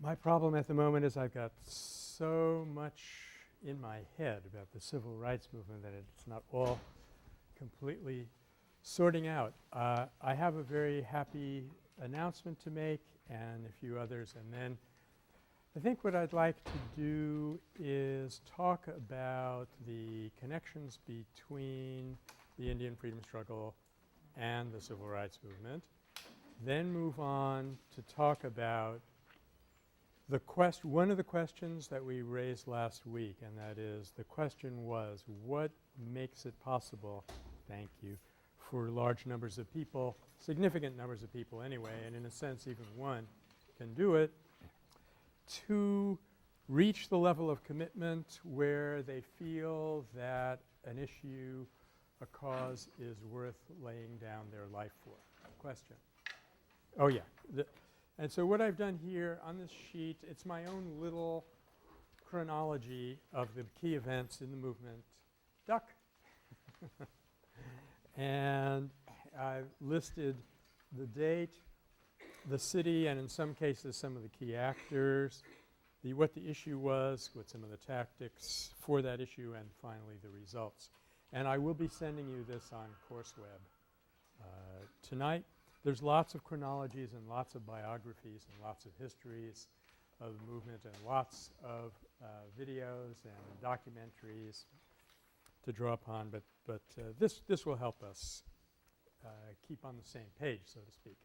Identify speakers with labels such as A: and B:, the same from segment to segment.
A: My problem at the moment is I've got so much in my head about the civil rights movement that it's not all completely sorting out. I have a very happy announcement to make and a few others, and then I think what I'd like to do is talk about the connections between the Indian freedom struggle and the civil rights movement, then move on to talk about the one of the questions that we raised last week, and that is the question was, what makes it possible, thank you, for large numbers of people, significant numbers of people anyway, and in a sense even one can do it, to reach the level of commitment where they feel that an issue, a cause is worth laying down their life for. Question. Oh, yeah. And so what I've done here on this sheet, it's my own little chronology of the key events in the movement. Duck. And I've listed the date, the city, and in some cases some of the key actors, what the issue was, what some of the tactics for that issue, and finally the results. And I will be sending you this on CourseWeb tonight. There's lots of chronologies and lots of biographies and lots of histories of the movement and lots of videos and documentaries to draw upon, but this will help us keep on the same page, so to speak.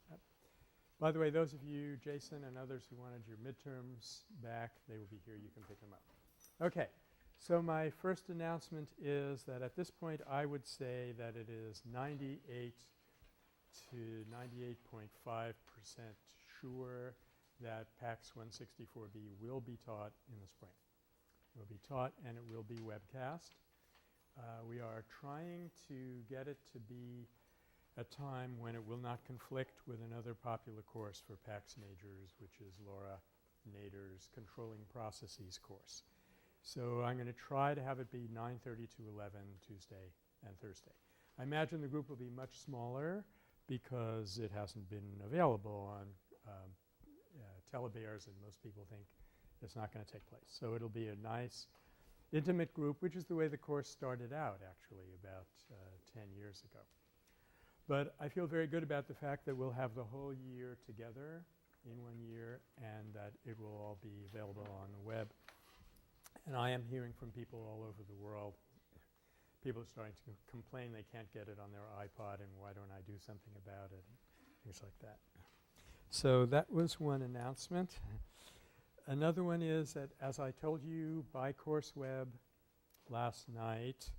A: By the way, those of you, Jason and others who wanted your midterms back, they will be here. You can pick them up. Okay. So my first announcement is that at this point I would say that it is 98 to 98.5% sure that PAX 164B will be taught in the spring. It will be taught and it will be webcast. We are trying to get it to be a time when it will not conflict with another popular course for PAX majors, which is Laura Nader's Controlling Processes course. So I'm going to try to have it be 9:30 to 11 Tuesday and Thursday. I imagine the group will be much smaller because it hasn't been available on telebears, and most people think it's not going to take place. So it'll be a nice intimate group, which is the way the course started out actually about 10 years ago. But I feel very good about the fact that we'll have the whole year together in 1 year and that it will all be available on the web. And I am hearing from people all over the world. People are starting to complain they can't get it on their iPod, and why don't I do something about it, and things like that. So that was one announcement. Another one is that, as I told you by CourseWeb last night,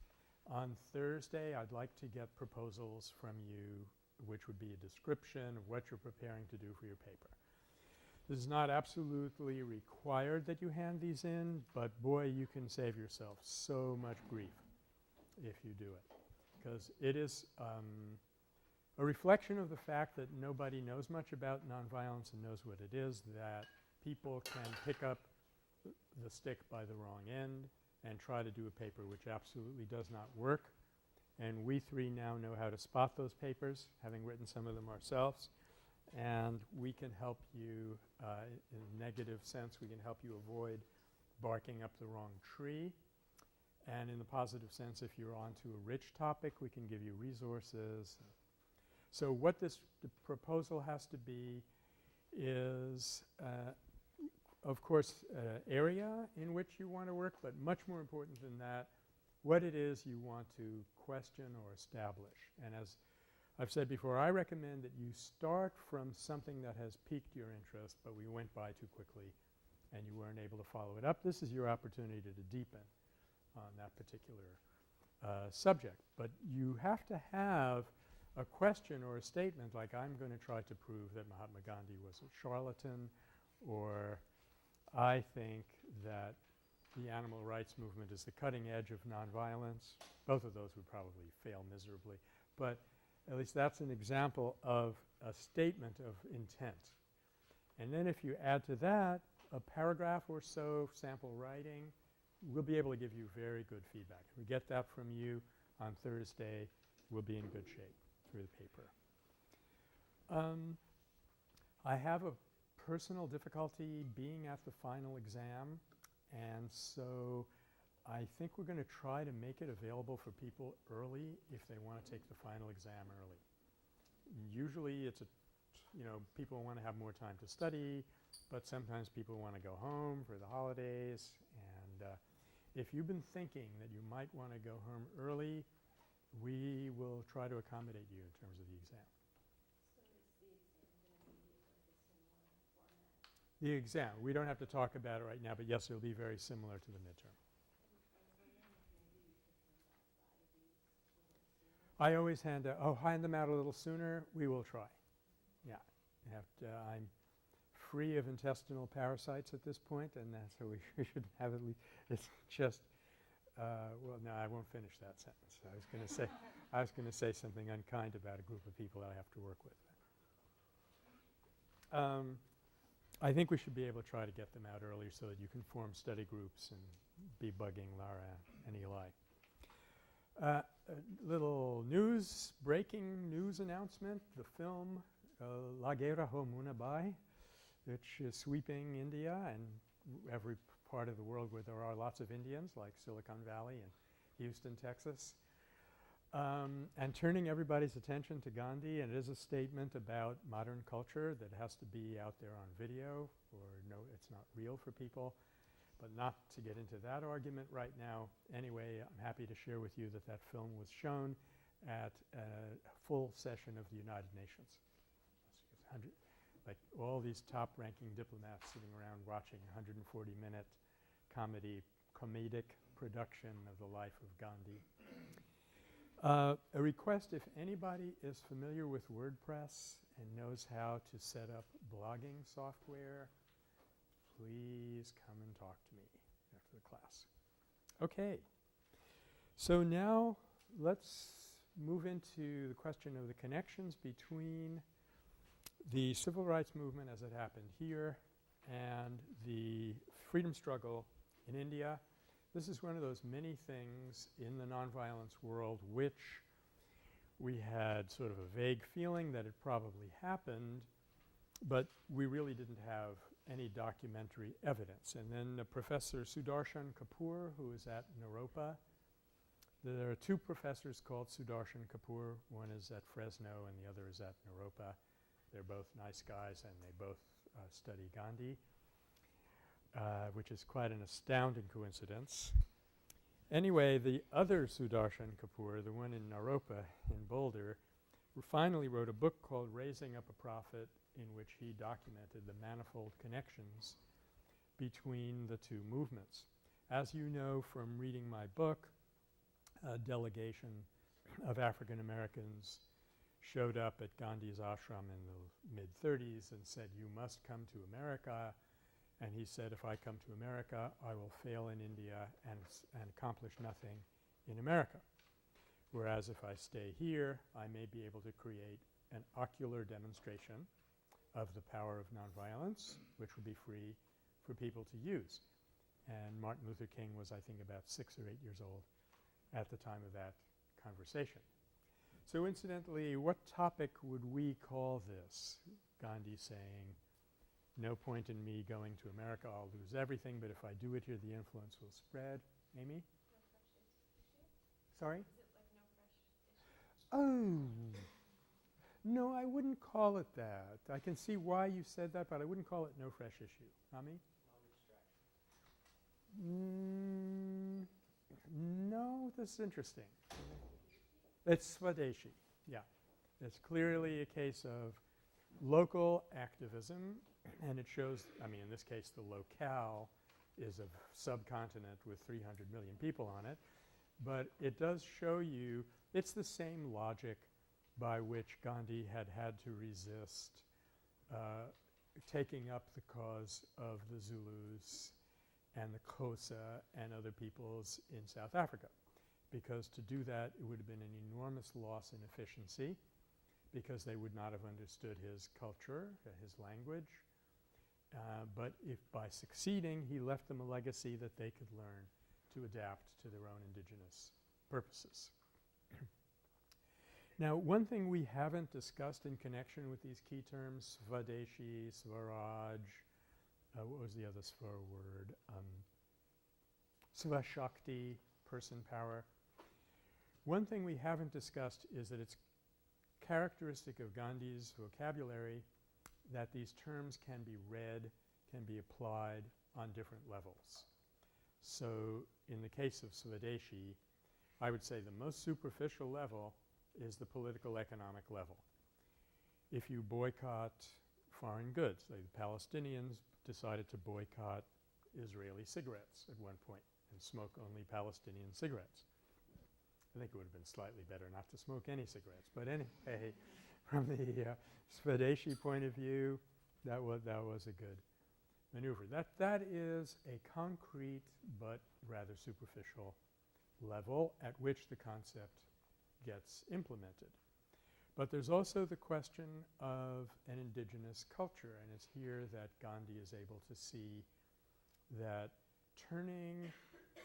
A: on Thursday I'd like to get proposals from you, which would be a description of what you're preparing to do for your paper. This is not absolutely required that you hand these in, but boy, you can save yourself so much grief if you do it, because it is a reflection of the fact that nobody knows much about nonviolence and knows what it is, that people can pick up the stick by the wrong end and try to do a paper which absolutely does not work. And we three now know how to spot those papers, having written some of them ourselves. And we can help you in a negative sense. We can help you avoid barking up the wrong tree. And in the positive sense, if you're onto a rich topic, we can give you resources. So what this proposal has to be is of course area in which you want to work, but much more important than that, what it is you want to question or establish. And as I've said before, I recommend that you start from something that has piqued your interest, but we went by too quickly and you weren't able to follow it up. This is your opportunity to deepen on that particular subject. But you have to have a question or a statement like, I'm going to try to prove that Mahatma Gandhi was a charlatan, or I think that the animal rights movement is the cutting edge of nonviolence. Both of those would probably fail miserably. But at least that's an example of a statement of intent. And then if you add to that a paragraph or so sample writing, we'll be able to give you very good feedback. If we get that from you on Thursday, we'll be in good shape through the paper. I have a personal difficulty being at the final exam, and so I think we're going to try to make it available for people early if they want to take the final exam early. Usually it's people want to have more time to study, but sometimes people want to go home for the holidays. And if you've been thinking that you might want to go home early, we will try to accommodate you in terms of the exam. The exam, we don't have to talk about it right now, but yes, it will be very similar to the midterm. I always hand them out a little sooner. We will try. Yeah. I'm free of intestinal parasites at this point, and so we should have at least – it's just well, no, I won't finish that sentence. I was going to say something unkind about a group of people that I have to work with. I think we should be able to try to get them out earlier so that you can form study groups and be bugging Lara and Eli. A little breaking news announcement. The film La Guerra Ho Munabai, which is sweeping India and every part of the world where there are lots of Indians, like Silicon Valley and Houston, Texas, and turning everybody's attention to Gandhi. And it is a statement about modern culture that has to be out there on video, or no, it's not real for people. But not to get into that argument right now. Anyway, I'm happy to share with you that that film was shown at a full session of the United Nations. Like all these top-ranking diplomats sitting around watching a 140-minute comedic production of the life of Gandhi. A request, if anybody is familiar with WordPress and knows how to set up blogging software, please come and talk to me after the class. Okay. So now let's move into the question of the connections between the civil rights movement as it happened here and the freedom struggle in India. This is one of those many things in the nonviolence world which we had sort of a vague feeling that it probably happened, but we really didn't have any documentary evidence. And then Professor Sudarshan Kapoor, who is at Naropa. There are two professors called Sudarshan Kapoor. One is at Fresno and the other is at Naropa. They're both nice guys and they both study Gandhi, which is quite an astounding coincidence. Anyway, the other Sudarshan Kapoor, the one in Naropa in Boulder, finally wrote a book called Raising Up a Prophet, in which he documented the manifold connections between the two movements. As you know from reading my book, a delegation of African Americans showed up at Gandhi's ashram in the mid-30s and said, "You must come to America." And he said, "If I come to America, I will fail in India and accomplish nothing in America. Whereas if I stay here, I may be able to create an ocular demonstration of the power of nonviolence, which will be free for people to use." And Martin Luther King was, I think, about 6 or 8 years old at the time of that conversation. So incidentally, what topic would we call this? Gandhi saying, "No point in me going to America, I'll lose everything, but if I do it here, the influence will spread." Amy?
B: No fresh issue?
A: Sorry?
B: Is it like no fresh issue?
A: Oh. No, I wouldn't call it that. I can see why you said that, but I wouldn't call it no fresh issue. Ami? No, this is interesting. It's Swadeshi, yeah. It's clearly a case of local activism, and it shows, I mean, in this case, the locale is a subcontinent with 300 million people on it, but it does show you it's the same logic by which Gandhi had to resist taking up the cause of the Zulus and the Xhosa and other peoples in South Africa. Because to do that, it would have been an enormous loss in efficiency because they would not have understood his culture, his language. But if by succeeding, he left them a legacy that they could learn to adapt to their own indigenous purposes. Now, one thing we haven't discussed in connection with these key terms, Swadeshi, Swaraj, what was the other Swar word? Svashakti, person power. One thing we haven't discussed is that it's characteristic of Gandhi's vocabulary that these terms can be read, can be applied on different levels. So in the case of Swadeshi, I would say the most superficial level is the political economic level. If you boycott foreign goods, like the Palestinians decided to boycott Israeli cigarettes at one point and smoke only Palestinian cigarettes. I think it would have been slightly better not to smoke any cigarettes. But anyway, from the Swadeshi point of view, that was a good maneuver. That is a concrete but rather superficial level at which the concept gets implemented. But there's also the question of an indigenous culture, and it's here that Gandhi is able to see that turning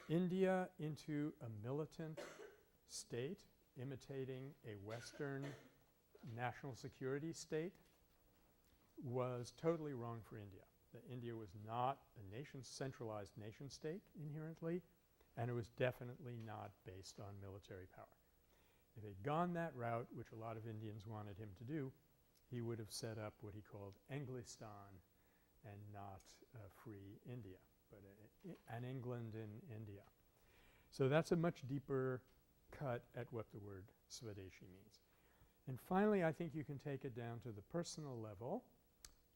A: India into a militant state, imitating a Western national security state, was totally wrong for India. That India was not a centralized nation state inherently, and it was definitely not based on military power. If he'd gone that route, which a lot of Indians wanted him to do, he would have set up what he called Anglistan and not free India, but an England in India. So that's a much deeper cut at what the word Swadeshi means. And finally, I think you can take it down to the personal level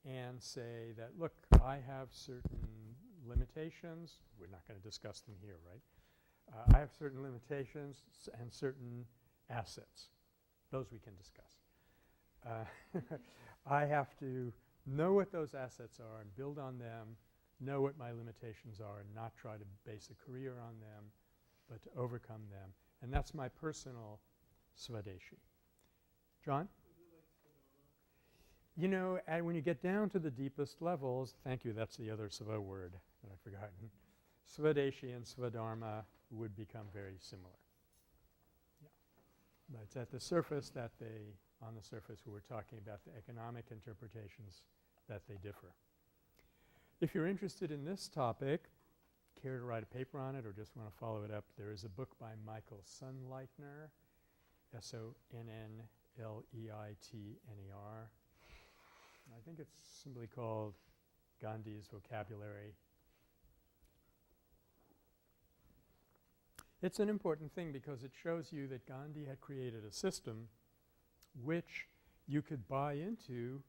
A: and say that, look, I have certain limitations. We're not going to discuss them here, right? I have certain limitations and certain assets. Those we can discuss. I have to know what those assets are and build on them, know what my limitations are and not try to base a career on them, but to overcome them. And that's my personal Swadeshi. John? You know, when you get down to the deepest levels, thank you, that's the other Sva word that I've forgotten. Swadeshi and Swadharma would become very similar. Yeah. But it's at the surface that on the surface we're talking about the economic interpretations that they differ. If you're interested in this topic, care to write a paper on it or just want to follow it up, there is a book by Michael Sonnleitner, Sonnleitner. I think it's simply called Gandhi's Vocabulary. It's an important thing because it shows you that Gandhi had created a system which you could buy into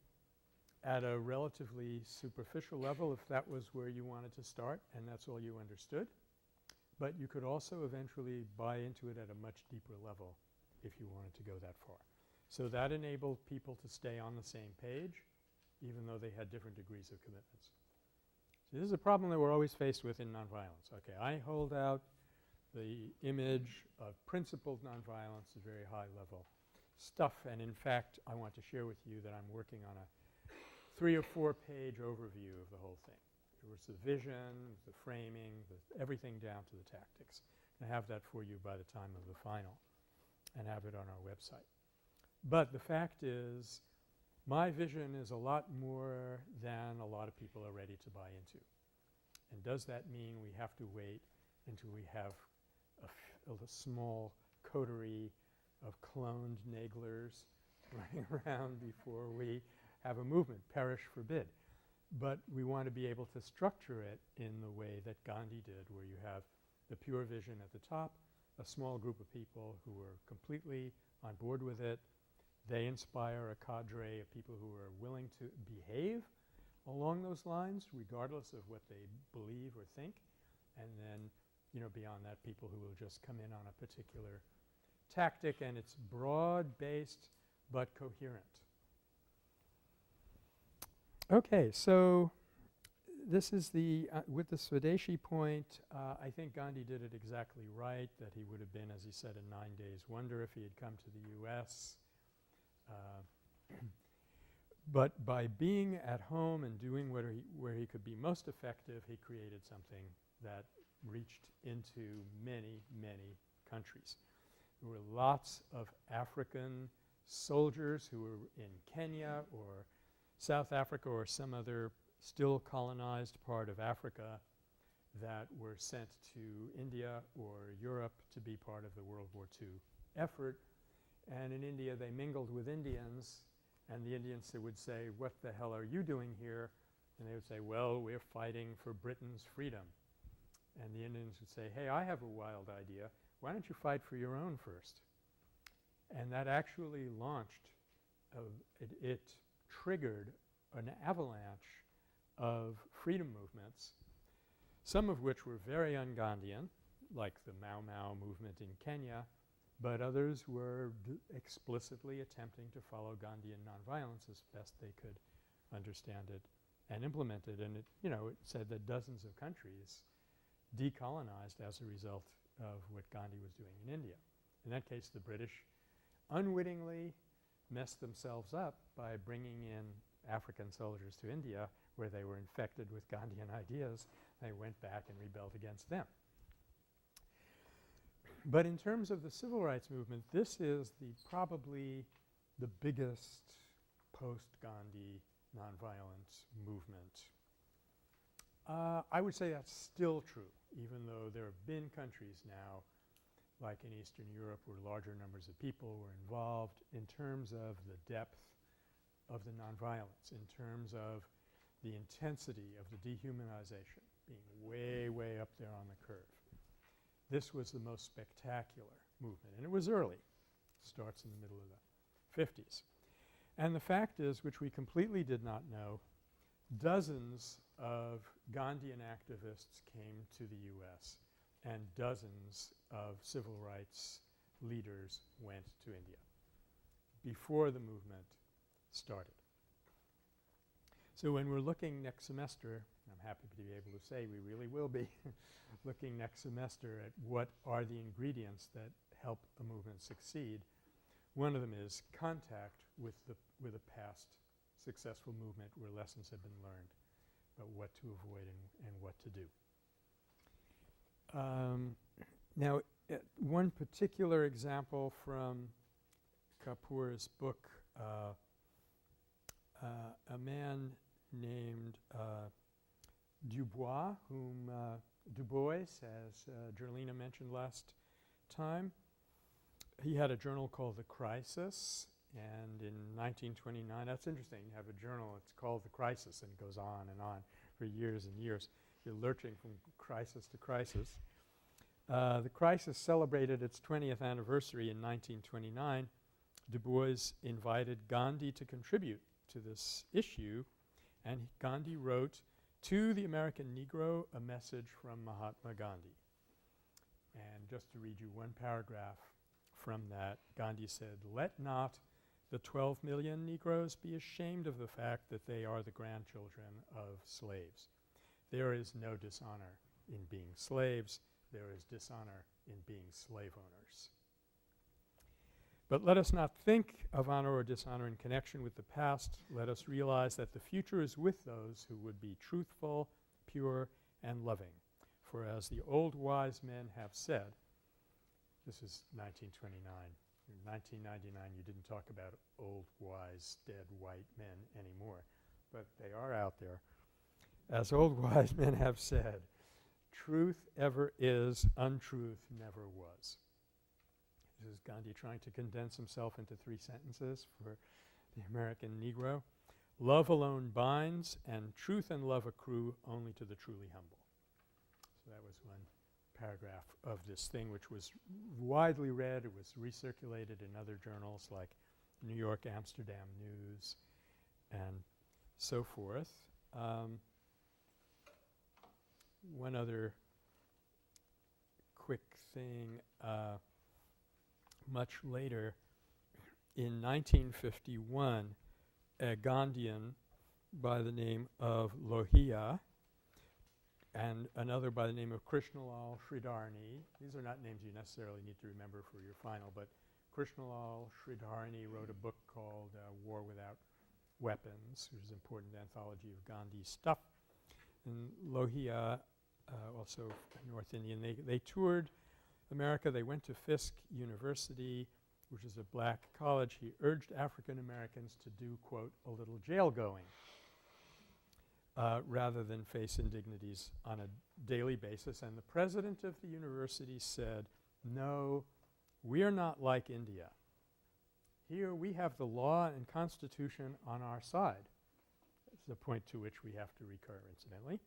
A: at a relatively superficial level if that was where you wanted to start and that's all you understood. But you could also eventually buy into it at a much deeper level if you wanted to go that far. So that enabled people to stay on the same page even though they had different degrees of commitments. So this is a problem that we're always faced with in nonviolence. Okay, I hold out the image of principled nonviolence, a very high level stuff, and in fact I want to share with you that I'm working on a 3 or 4 page overview of the whole thing. There was the vision, the framing, everything down to the tactics. I have that for you by the time of the final and have it on our website. But the fact is my vision is a lot more than a lot of people are ready to buy into. And does that mean we have to wait until we have a small coterie of cloned Naglers running around before we have a movement? Perish forbid. But we want to be able to structure it in the way that Gandhi did, where you have the pure vision at the top, a small group of people who are completely on board with it. They inspire a cadre of people who are willing to behave along those lines regardless of what they believe or think. And then, you know, beyond that, people who will just come in on a particular tactic, and it's broad-based but coherent. Okay, so this is the with the Swadeshi point, I think Gandhi did it exactly right, that he would have been, as he said, a 9 days wonder if he had come to the U.S. But by being at home and doing where he could be most effective, he created something that reached into many, many countries. There were lots of African soldiers who were in Kenya or South Africa or some other still colonized part of Africa that were sent to India or Europe to be part of the World War II effort. And in India they mingled with Indians, and the Indians would say, "What the hell are you doing here?" And they would say, "Well, we're fighting for Britain's freedom." And the Indians would say, "Hey, I have a wild idea. Why don't you fight for your own first?" And that actually launched it triggered an avalanche of freedom movements, some of which were very un-Gandhian, like the Mau Mau movement in Kenya, but others were explicitly attempting to follow Gandhian nonviolence as best they could understand it and implement it. And it, you know, it said that dozens of countries decolonized as a result of what Gandhi was doing in India. In that case, the British unwittingly messed themselves up by bringing in African soldiers to India where they were infected with Gandhian ideas. They went back and rebelled against them. But in terms of the civil rights movement, this is probably the biggest post-Gandhi nonviolent movement. I would say that's still true, even though there have been countries now, like in Eastern Europe, where larger numbers of people were involved in terms of the depth of the nonviolence, in terms of the intensity of the dehumanization being way, way up there on the curve. This was the most spectacular movement, and it was early. It starts in the middle of the 50s. And the fact is, which we completely did not know, dozens of Gandhian activists came to the U.S. and dozens of civil rights leaders went to India before the movement started. So when we're looking next semester, I'm happy to be able to say we really will be looking next semester at what are the ingredients that help a movement succeed. One of them is contact with a past successful movement where lessons have been learned about what to avoid and what to do. Now, one particular example from Kapoor's book, a man named Dubois, whom Du Bois, as Jerlina mentioned last time. He had a journal called The Crisis, and in 1929 – that's interesting, you have a journal, it's called The Crisis, and it goes on for years and years. You're lurching from crisis to crisis. The Crisis celebrated its 20th anniversary in 1929. Du Bois invited Gandhi to contribute to this issue, and Gandhi wrote, "To the American Negro, a message from Mahatma Gandhi." And just to read you one paragraph from that, Gandhi said, "Let not the 12 million Negroes be ashamed of the fact that they are the grandchildren of slaves. There is no dishonor in being slaves. There is dishonor in being slave owners." But let us not think of honor or dishonor in connection with the past. Let us realize that the future is with those who would be truthful, pure, and loving. For as the old wise men have said, this is 1929. In 1999 you didn't talk about old, wise, dead white men anymore, but they are out there. As old wise men have said, truth ever is, untruth never was. This is Gandhi trying to condense himself into 3 sentences for the American Negro. Love alone binds, and truth and love accrue only to the truly humble. So that was one paragraph of this thing, which was widely read. It was recirculated in other journals like New York, Amsterdam News, and so forth. One other quick thing. Much later, in 1951, a Gandhian by the name of Lohia and another by the name of Krishnalal Sridharani. These are not names you necessarily need to remember for your final, but Krishnalal Sridharani wrote a book called War Without Weapons, which is an important anthology of Gandhi's stuff. And Lohia, also North Indian, they toured America. They went to Fisk University which is a black college, he urged African Americans to do, quote, a little jail going rather than face indignities on a daily basis. And the president of the university said, no, we are not like India. Here we have the law and constitution on our side. That's the point to which we have to recur, incidentally.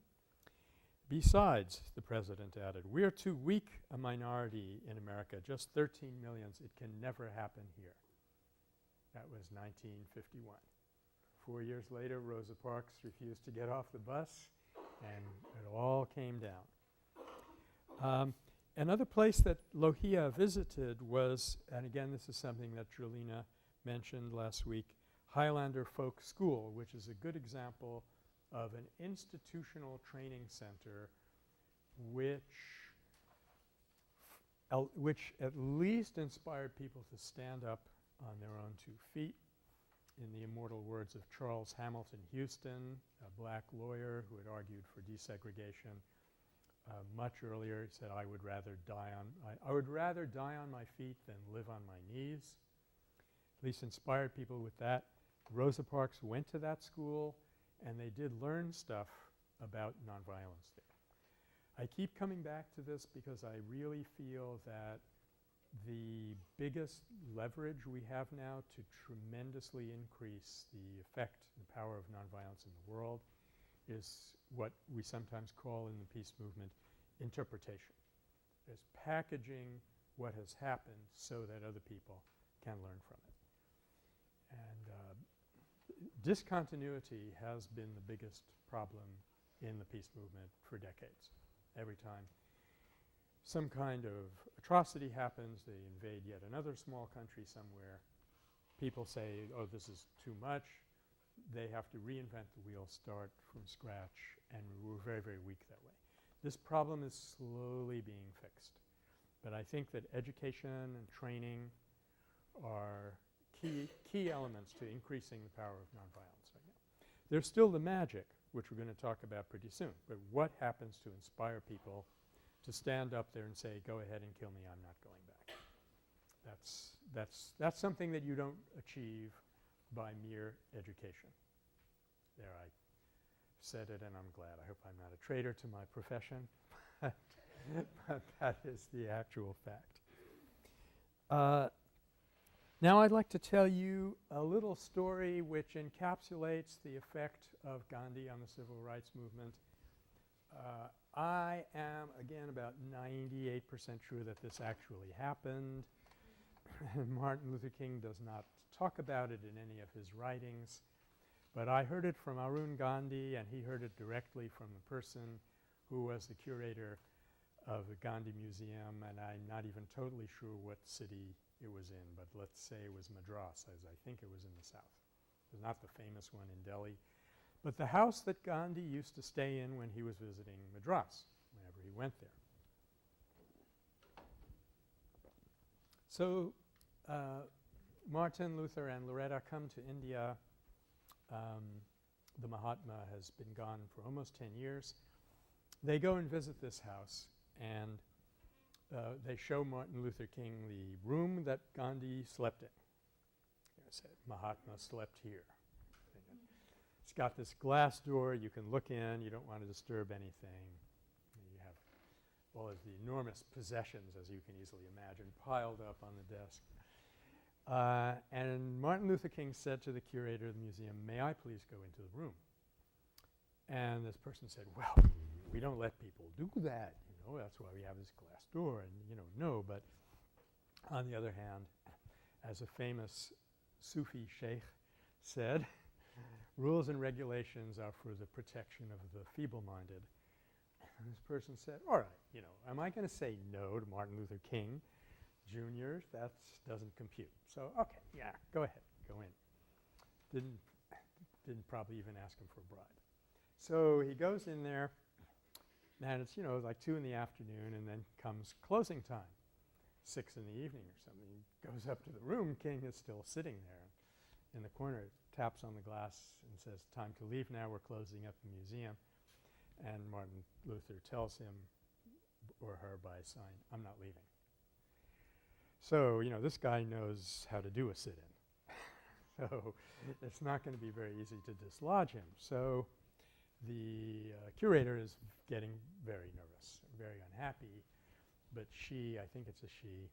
A: Besides, the president added, we are too weak a minority in America, just 13 millions. It can never happen here. That was 1951. 4 years later, Rosa Parks refused to get off the bus, and it all came down. Another place that Lohia visited was, and again this is something that Julina mentioned last week, Highlander Folk School, which is a good example of an institutional training center which at least inspired people to stand up on their own 2 feet. In the immortal words of Charles Hamilton Houston, a black lawyer who had argued for desegregation much earlier, he said, I would rather die on my feet than live on my knees. At least inspired people with that. Rosa Parks went to that school, and they did learn stuff about nonviolence there. I keep coming back to this because I really feel that the biggest leverage we have now to tremendously increase the effect and power of nonviolence in the world is what we sometimes call in the peace movement interpretation. There's packaging what has happened so that other people can learn from it. And discontinuity has been the biggest problem in the peace movement for decades. Every time some kind of atrocity happens, they invade yet another small country somewhere, people say, oh, this is too much. They have to reinvent the wheel, start from scratch, and we're very, very weak that way. This problem is slowly being fixed. But I think that education and training are key elements to increasing the power of nonviolence right now. There's still the magic, which we're going to talk about pretty soon. But what happens to inspire people to stand up there and say, go ahead and kill me, I'm not going back? That's something that you don't achieve by mere education. There, I said it and I'm glad. I hope I'm not a traitor to my profession, but that is the actual fact. Now I'd like to tell you a little story which encapsulates the effect of Gandhi on the civil rights movement. I am, again, about 98% sure that this actually happened. Martin Luther King does not talk about it in any of his writings, but I heard it from Arun Gandhi, and he heard it directly from the person who was the curator of the Gandhi Museum, and I'm not even totally sure what city it was in, but let's say it was Madras, as I think it was in the south. It was not the famous one in Delhi, but the house that Gandhi used to stay in when he was visiting Madras, whenever he went there. So Martin Luther and Loretta come to India. The Mahatma has been gone for almost 10 years. They go and visit this house, and they show Martin Luther King the room that Gandhi slept in. They said, Mahatma slept here. It's got this glass door. You can look in. You don't want to disturb anything. You have all of the enormous possessions, as you can easily imagine, piled up on the desk. And Martin Luther King said to the curator of the museum, may I please go into the room? And this person said, well, we don't let people do that. You know, that's why we have this glass door. And, you know, no. But on the other hand, as a famous Sufi sheikh said, rules and regulations are for the protection of the feeble-minded. And this person said, all right, you know, am I going to say no to Martin Luther King Jr.? That doesn't compute. So, okay, yeah, go ahead, go in. Didn't probably even ask him for a bribe. So he goes in there, and it's, you know, like 2 in the afternoon, and then comes closing time, 6 in the evening or something. He goes up to the room. King is still sitting there in the corner, taps on the glass and says, time to leave now, we're closing up the museum. And Martin Luther tells him or her by sign, I'm not leaving. So, you know, this guy knows how to do a sit-in. So it's not going to be very easy to dislodge him. So the curator is getting very nervous, very unhappy. But she, I think it's a she,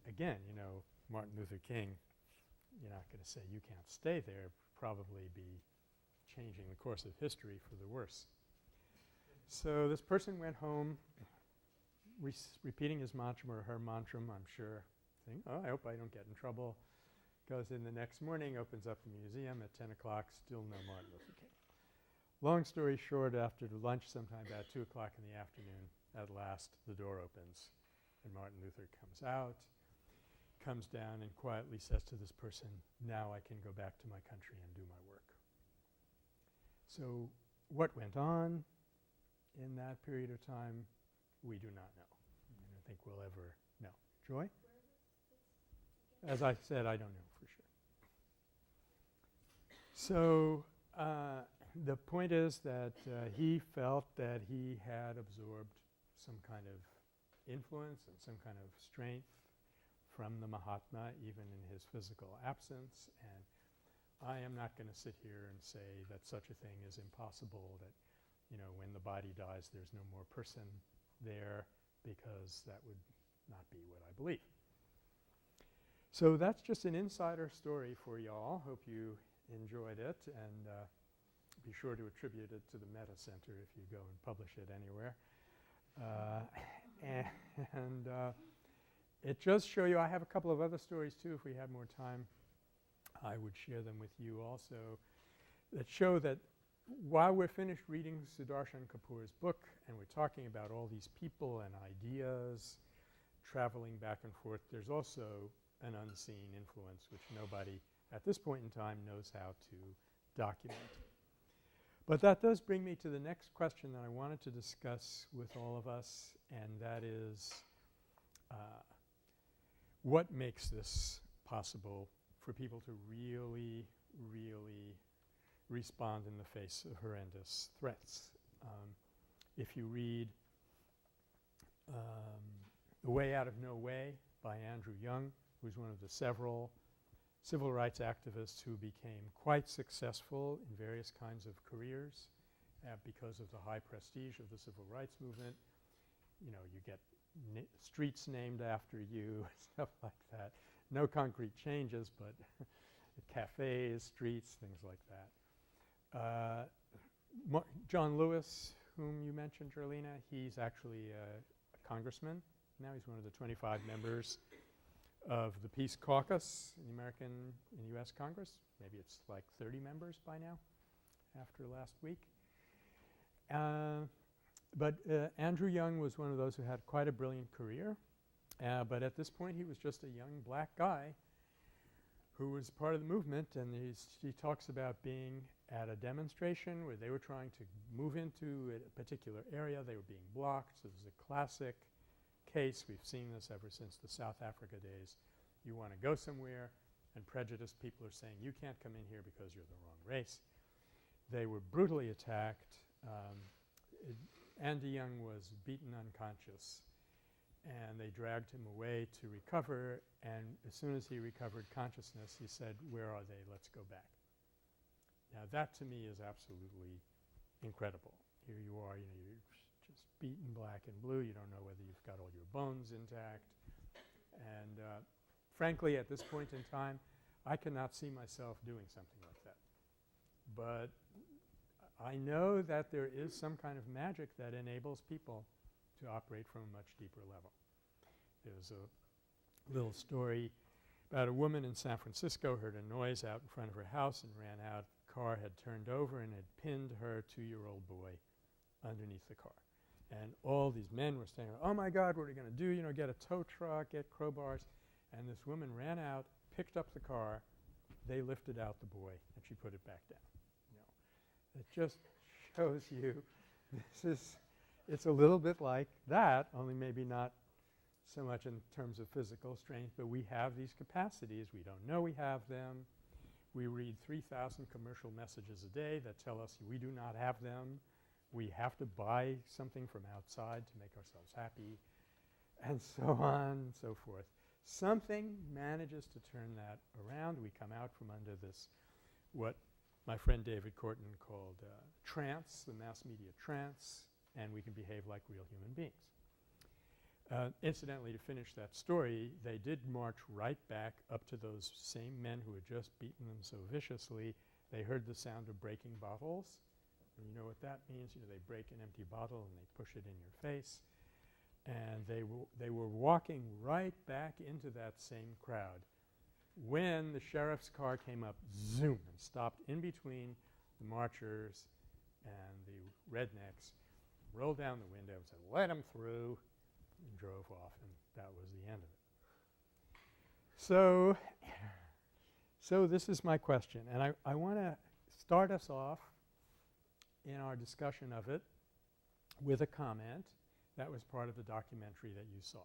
A: again, you know, Martin Luther King, you're not going to say you can't stay there, probably be changing the course of history for the worse. So this person went home repeating his mantra or her mantra, I'm sure, saying, oh, I hope I don't get in trouble. Goes in the next morning, opens up the museum at 10 o'clock, still no Martin Luther King. Long story short, after lunch sometime about 2 o'clock in the afternoon, at last the door opens and Martin Luther comes out, comes down and quietly says to this person, now I can go back to my country and do my work. So what went on in that period of time, we do not know. I don't think we'll ever know. Joy? As I said, I don't know for sure. So the point is that he felt that he had absorbed some kind of influence and some kind of strength from the Mahatma, even in his physical absence. And I am not going to sit here and say that such a thing is impossible, that, you know, when the body dies there's no more person there, because that would not be what I believe. So that's just an insider story for y'all. Hope you enjoyed it, and be sure to attribute it to the Metta Center if you go and publish it anywhere. And it does show you — I have a couple of other stories too. If we had more time, I would share them with you also, that show that while we're finished reading Sudarshan Kapoor's book and we're talking about all these people and ideas traveling back and forth, there's also an unseen influence which nobody at this point in time knows how to document. But that does bring me to the next question that I wanted to discuss with all of us, and that is what makes this possible for people to really, really respond in the face of horrendous threats. If you read The Way Out of No Way by Andrew Young, who's one of the several civil rights activists who became quite successful in various kinds of careers because of the high prestige of the civil rights movement. You know, you get streets named after you, stuff like that. No concrete changes, but cafes, streets, things like that. John Lewis, whom you mentioned, Jerlina, he's actually a congressman. Now he's one of the 25 members of the Peace Caucus in the U.S. Congress. Maybe it's like 30 members by now after last week. But Andrew Young was one of those who had quite a brilliant career. But at this point he was just a young black guy who was part of the movement, and he talks about being at a demonstration where they were trying to move into a particular area. They were being blocked. So this is a classic case. We've seen this ever since the South Africa days. You want to go somewhere and prejudiced people are saying you can't come in here because you're the wrong race. They were brutally attacked. Andy Young was beaten unconscious, and they dragged him away to recover, and as soon as he recovered consciousness he said, where are they? Let's go back. Now that to me is absolutely incredible. Here you are, you know, you're just beaten black and blue. You don't know whether you've got all your bones intact. And frankly, at this point in time, I cannot see myself doing something like that. But I know that there is some kind of magic that enables people to operate from a much deeper level. There's a little story about a woman in San Francisco heard a noise out in front of her house and ran out. The car had turned over and had pinned her 2-year-old boy underneath the car. And all these men were saying, oh my God, what are we going to do? You know, get a tow truck, get crowbars. And this woman ran out, picked up the car, they lifted out the boy, and she put it back down. You know, it just shows you it's a little bit like that, only maybe not so much in terms of physical strength, but we have these capacities. We don't know we have them. We read 3,000 commercial messages a day that tell us we do not have them. We have to buy something from outside to make ourselves happy, and so on and so forth. Something manages to turn that around. We come out from under this, what my friend David Korten called trance, the mass media trance, and we can behave like real human beings. Incidentally, to finish that story, they did march right back up to those same men who had just beaten them so viciously. They heard the sound of breaking bottles. And you know what that means. You know, they break an empty bottle and they push it in your face. And they were walking right back into that same crowd when the sheriff's car came up, zoom, and stopped in between the marchers and the rednecks, rolled down the window and said, "Let them through," and drove off, and that was the end of it. So this is my question, and I want to start us off in our discussion of it with a comment that was part of the documentary that you saw,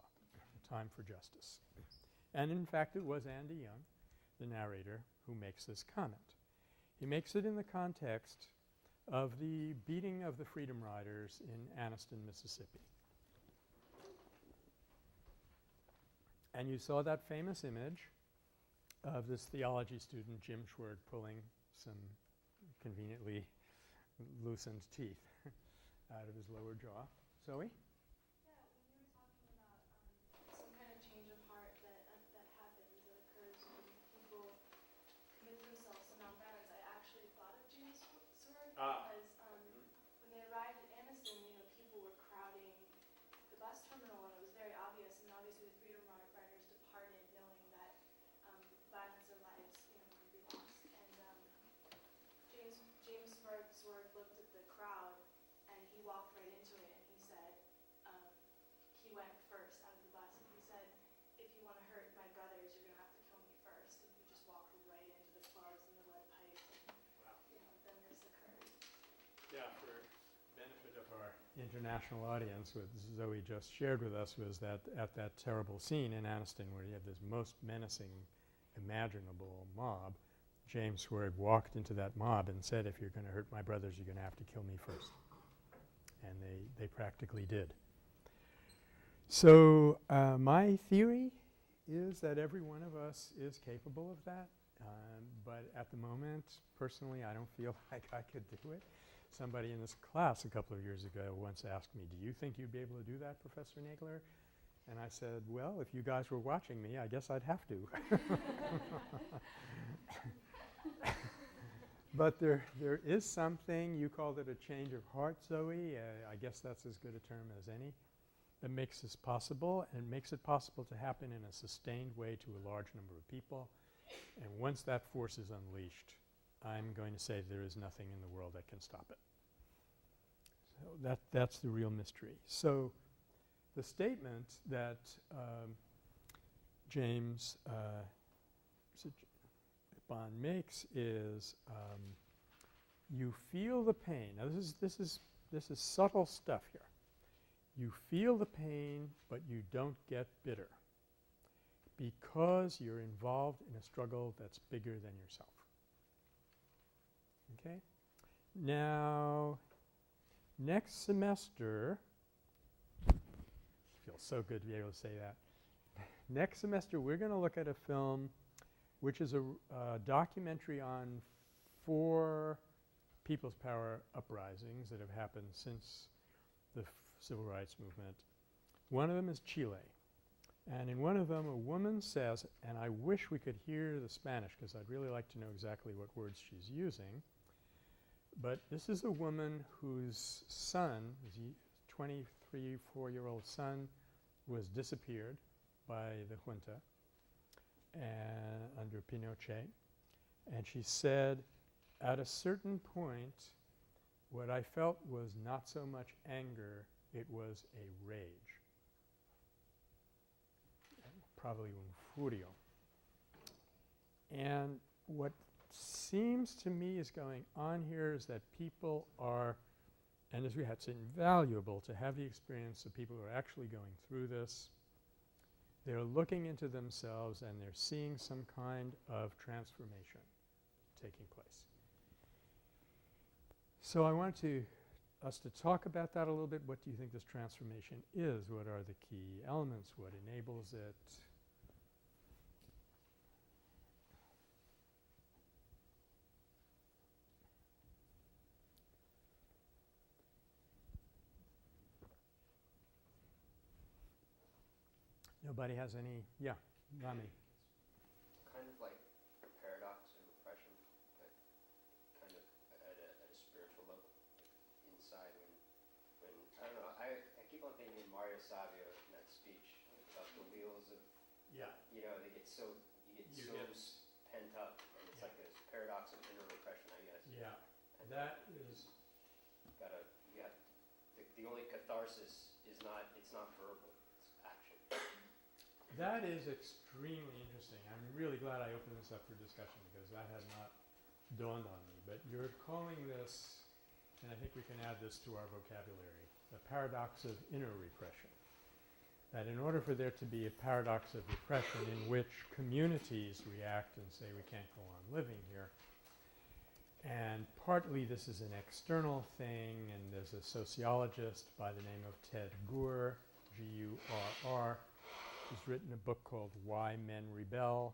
A: Time for Justice. And in fact, it was Andy Young, the narrator, who makes this comment. He makes it in the context of the beating of the Freedom Riders in Anniston, Mississippi. And you saw that famous image of this theology student, Jim Schwerd, pulling some conveniently loosened teeth out of his lower jaw. Zoe?
B: Yeah, when you were talking about some kind of change of heart that happens, that occurs when people commit themselves to nonviolence, I actually thought of James Sword because when they arrived at Anniston, you know, people were crowding the bus terminal, and it was very obvious. And obviously, the Freedom Riders departed knowing that violence or lives, you know, could be lost. And James Sword looked at the crowd, and he walked right into it, and he said, he went first out of the bus, and he said, "If you want to hurt my brothers, you're going to have to kill me first." And he just walked right into the clubs and the lead pipes, and you know, then this occurred.
A: Yeah, for benefit of our international audience, what Zoe just shared with us was that at that terrible scene in Anniston where you had this most menacing imaginable mob, James Sword walked into that mob and said, "If you're going to hurt my brothers, you're going to have to kill me first." And they practically did. So my theory is that every one of us is capable of that, but at the moment, personally, I don't feel like I could do it. Somebody in this class a couple of years ago once asked me, "Do you think you'd be able to do that, Professor Nagler?" And I said, "Well, if you guys were watching me, I guess I'd have to." But there is something, you called it a change of heart, Zoe. I guess that's as good a term as any, that makes this possible, and makes it possible to happen in a sustained way to a large number of people. And once that force is unleashed, I'm going to say there is nothing in the world that can stop it. So that's the real mystery. So the statement that James Bond makes is you feel the pain. Now this is subtle stuff here. You feel the pain, but you don't get bitter because you're involved in a struggle that's bigger than yourself. Okay? Now, next semester, feels so good to be able to say that. Next semester, we're going to look at a film which is a documentary on 4 People's Power uprisings that have happened since the Civil Rights Movement. One of them is Chile. And in one of them, a woman says, and I wish we could hear the Spanish because I'd really like to know exactly what words she's using, but this is a woman whose son, his 23-4-year-old son, was disappeared by the junta under Pinochet. And she said, at a certain point, what I felt was not so much anger, it was a rage. Probably un furio. And what seems to me is going on here is that people are, and as we had, it's invaluable to have the experience of people who are actually going through this. They're looking into themselves and they're seeing some kind of transformation taking place. So I want us to talk about that a little bit. What do you think this transformation is? What are the key elements? What enables it? Nobody has any? Yeah, Rami.
C: Kind of like a paradox or repression, but kind of at a spiritual level, like inside when I don't know. I keep on thinking of Mario Savio in that speech about the wheels of,
A: Yeah.
C: you know, you get so pent up, and it's like this paradox of inner repression, I guess.
A: Yeah,
C: And
A: that
C: you
A: is.
C: the only catharsis is it's not verbal, it's action.
A: That is extremely interesting. I'm really glad I opened this up for discussion because that had not dawned on me. But you're calling this, and I think we can add this to our vocabulary, the paradox of inner repression. That in order for there to be a paradox of repression in which communities react and say we can't go on living here, and partly this is an external thing, and there's a sociologist by the name of Ted Gurr, G-U-R-R, who's written a book called Why Men Rebel,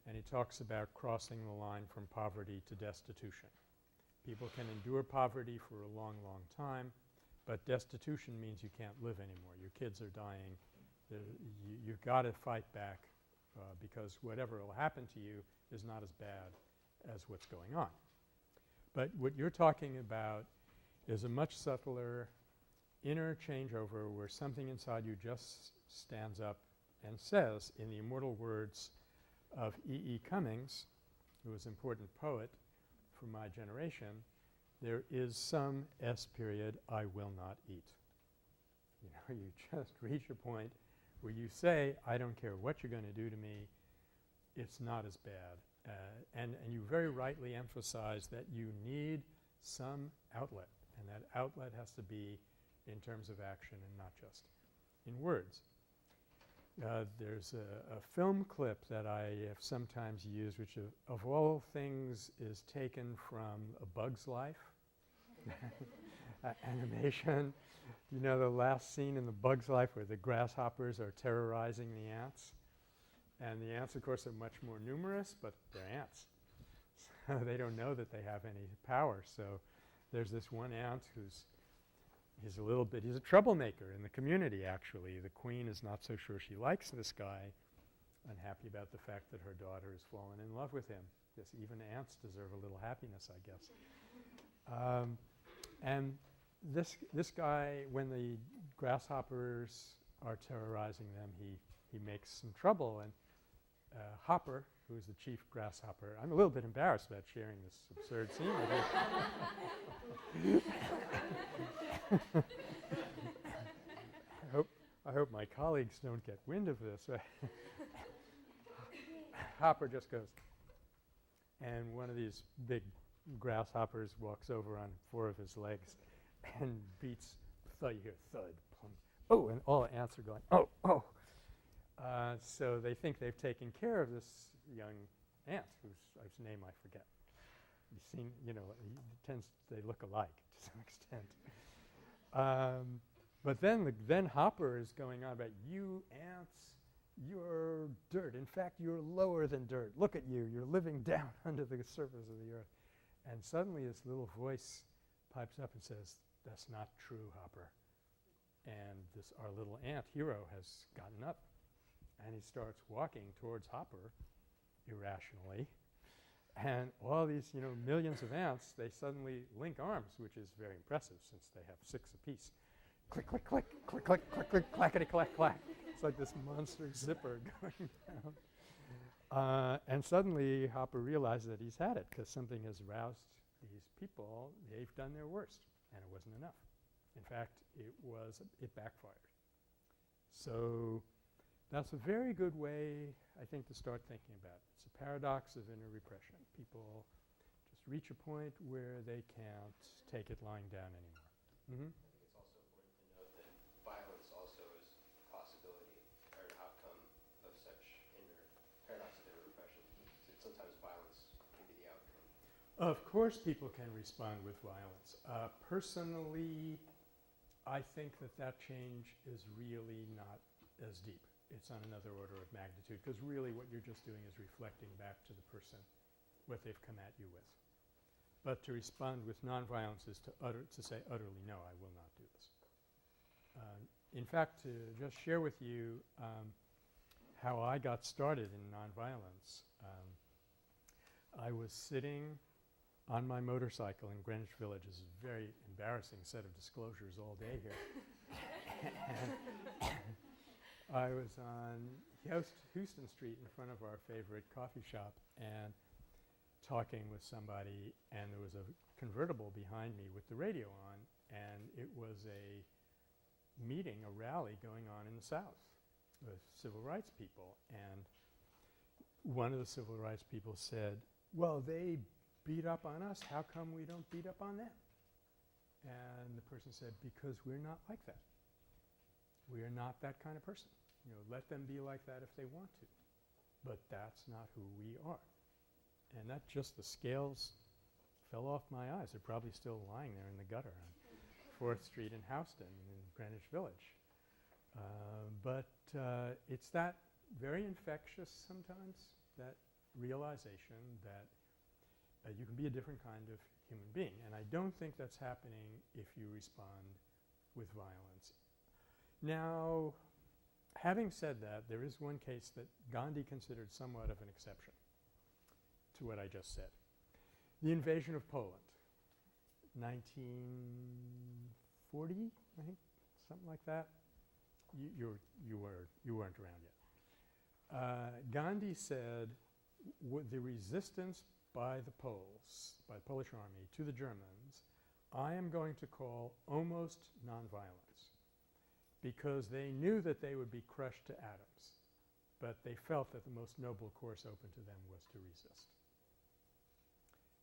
A: and he talks about crossing the line from poverty to destitution. People can endure poverty for a long, long time, but destitution means you can't live anymore. Your kids are dying. You've got to fight back because whatever will happen to you is not as bad as what's going on. But what you're talking about is a much subtler inner changeover where something inside you just stands up and says, in the immortal words of E.E. Cummings, who was an important poet for my generation, there is some S period I will not eat. You know, you just reach a point where you say, I don't care what you're going to do to me, it's not as bad. And you very rightly emphasize that you need some outlet, and that outlet has to be in terms of action and not just in words. There's a film clip that I have sometimes used, which of all things is taken from A Bug's Life animation. You know the last scene in The Bug's Life where the grasshoppers are terrorizing the ants? And the ants, of course, are much more numerous, but they're ants. So they don't know that they have any power. So there's this one ant he's a troublemaker in the community, actually. The queen is not so sure she likes this guy, unhappy about the fact that her daughter has fallen in love with him. Yes, even ants deserve a little happiness, I guess. And this guy, when the grasshoppers are terrorizing them, he makes some trouble. And Hopper, who is the chief grasshopper — I'm a little bit embarrassed about sharing this absurd scene with you. I hope my colleagues don't get wind of this. Hopper just goes, and one of these big grasshoppers walks over on 4 of his legs and beats thud. You hear thud, plunk. Oh, and all the ants are going, oh, oh. So they think they've taken care of this young ant whose name I forget. You've seen, you know, they look alike to some extent. But then Hopper is going on about, you ants, you're dirt. In fact, you're lower than dirt. Look at you. You're living down under the surface of the earth. And suddenly this little voice pipes up and says, that's not true, Hopper. And our little ant hero has gotten up. And he starts walking towards Hopper irrationally. And all these, you know, millions of ants, they suddenly link arms, which is very impressive since they have 6 apiece. Click, click, click, click, click, click, click, clackety, clack, clack. It's like this monster zipper going down. And suddenly Hopper realizes that he's had it because something has roused these people. They've done their worst, and it wasn't enough. In fact, it backfired. So that's a very good way, I think, to start thinking about it. It's a paradox of inner repression. People just reach a point where they can't take it lying down anymore. Mm-hmm.
C: I think it's also important to note that violence also is a possibility or an outcome of such paradox of inner repression. Sometimes violence can be the outcome.
A: Of course people can respond with violence. Personally, I think that change is really not as deep. It's on another order of magnitude because really what you're just doing is reflecting back to the person what they've come at you with. But to respond with nonviolence is to say utterly, no, I will not do this. In fact, to just share with you, how I got started in nonviolence. I was sitting on my motorcycle in Greenwich Village. This is a very embarrassing set of disclosures all day here. I was on Houston Street in front of our favorite coffee shop and talking with somebody, and there was a convertible behind me with the radio on, and it was a meeting, a rally going on in the South with civil rights people. And one of the civil rights people said, well, they beat up on us. How come we don't beat up on them? And the person said, because we're not like that. We are not that kind of person. You know, let them be like that if they want to. But that's not who we are. And that just, the scales fell off my eyes. They're probably still lying there in the gutter on 4th Street in Houston in Greenwich Village. But it's that very infectious sometimes, that realization that you can be a different kind of human being. And I don't think that's happening if you respond with violence. Now, having said that, there is one case that Gandhi considered somewhat of an exception to what I just said. The invasion of Poland, 1940, I think, something like that. You weren't around yet. Gandhi said the resistance by the Poles, by the Polish army to the Germans, I am going to call almost nonviolence, because they knew that they would be crushed to atoms, but they felt that the most noble course open to them was to resist.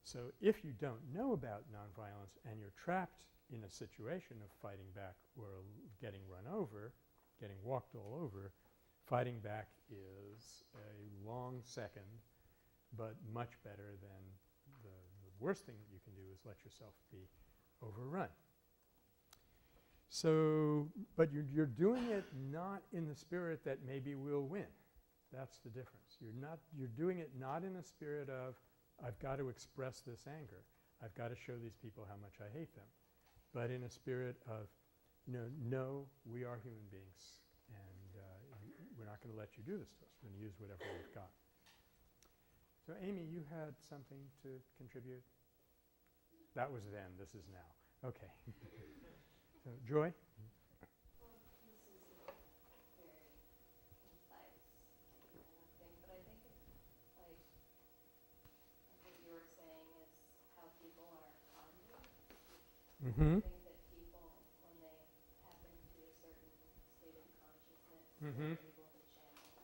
A: So if you don't know about nonviolence and you're trapped in a situation of fighting back or getting run over, getting walked all over, fighting back is a long second, but much better than the worst thing that you can do is let yourself be overrun. So, but you're doing it not in the spirit that maybe we'll win. That's the difference. You're doing it not in the spirit of, I've got to express this anger. I've got to show these people how much I hate them. But in a spirit of, no, we are human beings, and we're not going to let you do this to us. We're going to use whatever we've got. So, Amy, you had something to contribute? That was then. This is now. Okay. So, Joy?
D: Well, this is a very concise kind of thing, but I think it's like what you were saying is how people are conduits.
A: Mm-hmm.
D: I think that people, when they tap into a certain state of consciousness,
A: Mm-hmm.
D: they're able to channel a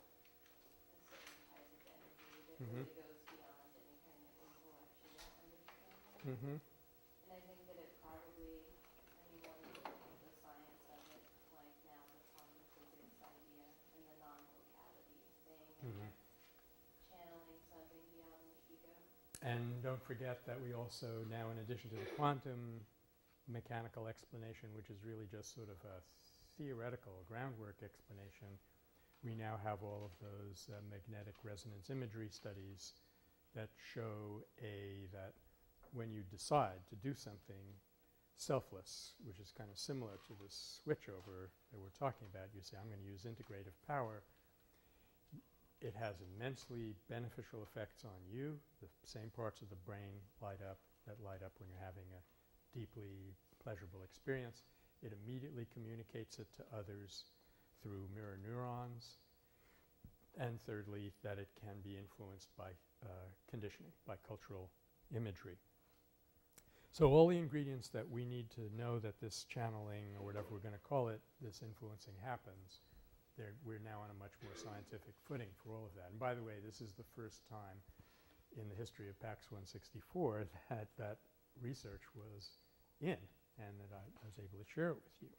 D: certain type of energy that
A: Mm-hmm.
D: really goes beyond any kind of intellectual understanding.
A: Mm-hmm.
D: And I think that it probably, I mean, when you look at the science of it, like now the quantum physics idea and the non-locality thing, and
A: Mm-hmm.
D: channeling something beyond the ego.
A: And don't forget that we also now, in addition to the quantum mechanical explanation, which is really just sort of a theoretical groundwork explanation, we now have all of those magnetic resonance imagery studies that show that when you decide to do something selfless, which is kind of similar to this switchover that we're talking about, you say, I'm going to use integrative power. It has immensely beneficial effects on you. The same parts of the brain light up that light up when you're having a deeply pleasurable experience. It immediately communicates it to others through mirror neurons. And thirdly, that it can be influenced by conditioning, by cultural imagery. So all the ingredients that we need to know that this channeling, or whatever we're going to call it, this influencing happens, we're now on a much more scientific footing for all of that. And by the way, this is the first time in the history of PAX 164 that research was in and that I was able to share it with you.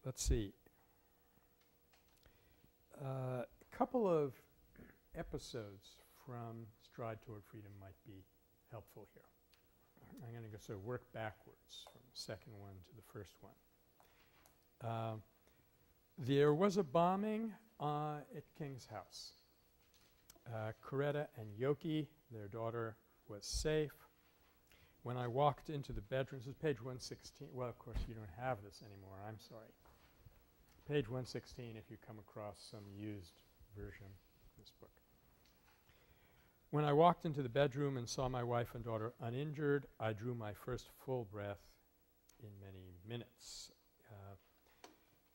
A: Let's see. A couple of episodes from Stride Toward Freedom might be helpful here. I'm going to go sort of work backwards from the second one to the first one. There was a bombing at King's house. Coretta and Yoki, their daughter, was safe. When I walked into the bedroom, this is page 116. Well, of course, you don't have this anymore. I'm sorry. page 116 if you come across some used version of this book. When I walked into the bedroom and saw my wife and daughter uninjured, I drew my first full breath in many minutes.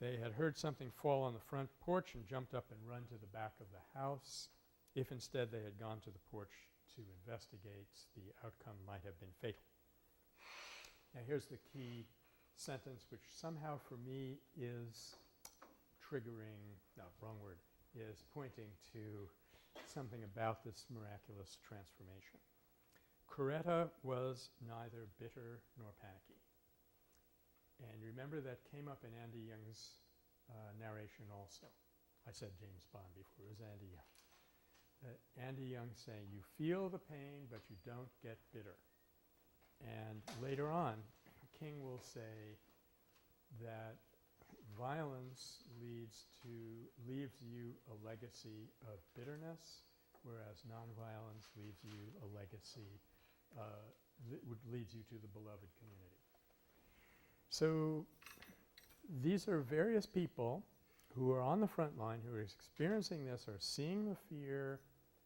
A: They had heard something fall on the front porch and jumped up and run to the back of the house. If instead they had gone to the porch to investigate, the outcome might have been fatal. Now here's the key sentence which somehow for me is triggering, no, wrong word, is pointing to something about this miraculous transformation. Coretta was neither bitter nor panicky. And remember that came up in Andy Young's narration also. I said James Bond before, it was Andy Young. Andy Young saying, you feel the pain, but you don't get bitter. And later on, King will say that violence leaves you a legacy of bitterness, whereas nonviolence leaves you a legacy, leads you to the beloved community. So these are various people who are on the front line, who are experiencing this, are seeing the fear,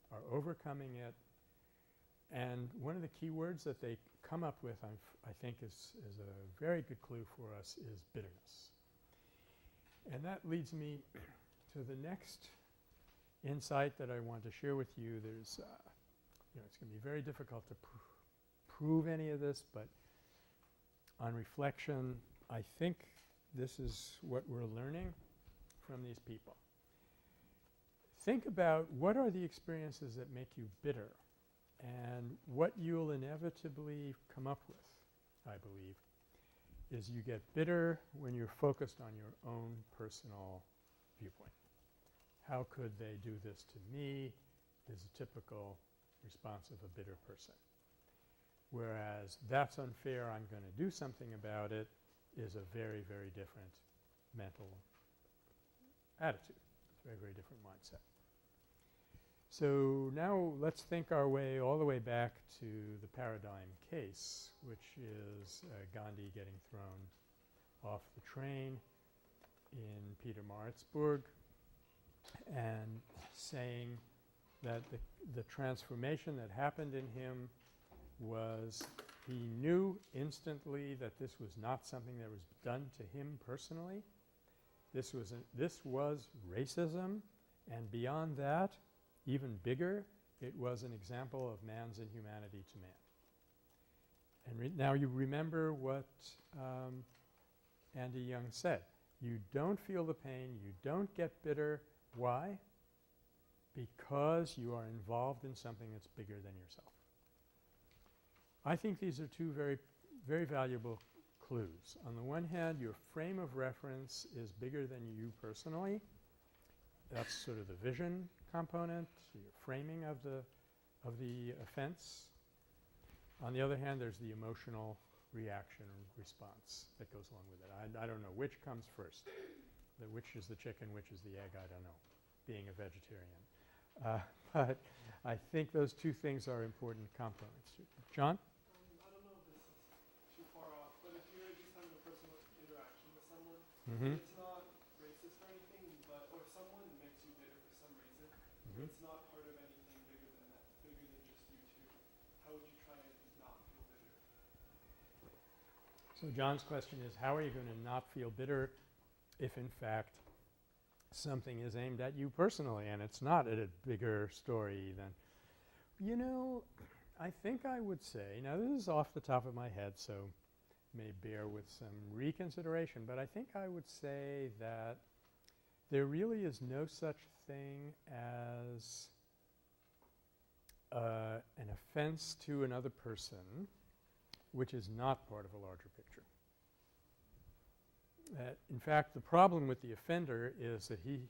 A: are overcoming it. And one of the key words that they come up with, I think is a very good clue for us, is bitterness. And that leads me to the next insight that I want to share with you. There's, it's going to be very difficult to prove any of this, but on reflection, I think this is what we're learning from these people. Think about what are the experiences that make you bitter, and what you'll inevitably come up with, I believe, is you get bitter when you're focused on your own personal viewpoint. How could they do this to me is a typical response of a bitter person. Whereas that's unfair, I'm going to do something about it, is a very, very different mental attitude. It's a very, very different mindset. So now let's think our way all the way back to the paradigm case, which is Gandhi getting thrown off the train in Pietermaritzburg and saying that the transformation that happened in him was he knew instantly that this was not something that was done to him personally. This was racism, and beyond that, even bigger, it was an example of man's inhumanity to man. And now you remember what Andy Young said. You don't feel the pain, you don't get bitter. Why? Because you are involved in something that's bigger than yourself. I think these are two very, very valuable clues. On the one hand, your frame of reference is bigger than you personally. That's sort of the vision component, your framing of the offense. On the other hand, there's the emotional reaction or response that goes along with it. I don't know which comes first. Which is the chicken, which is the egg, I don't know, being a vegetarian. But I think those two things are important components. John?
E: I don't know if this is too far off, but if you're just having a personal interaction with someone, it's not racist or anything, but or someone makes you bitter for some reason, it's not part of anything bigger than that, bigger than just you two. How would you try and not feel bitter?
A: So John's question is, how are you going to not feel bitter if in fact something is aimed at you personally and it's not a bigger story than, I think I would say, now this is off the top of my head, so may bear with some reconsideration, but I think I would say that there really is no such thing as an offense to another person which is not part of a larger picture. In fact, the problem with the offender is that he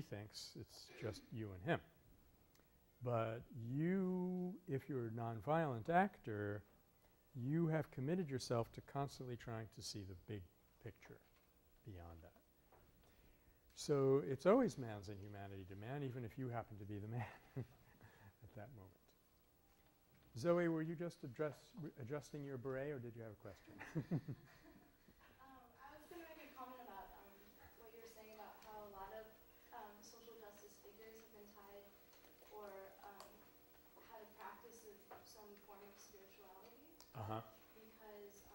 A: thinks it's just you and him. But you, if you're a nonviolent actor, you have committed yourself to constantly trying to see the big picture beyond that. So it's always man's inhumanity to man, even if you happen to be the man at that moment. Zoe, were you just adjusting your beret, or did you have a question?
B: I was going to make a comment about what you
A: Uh-huh.
B: because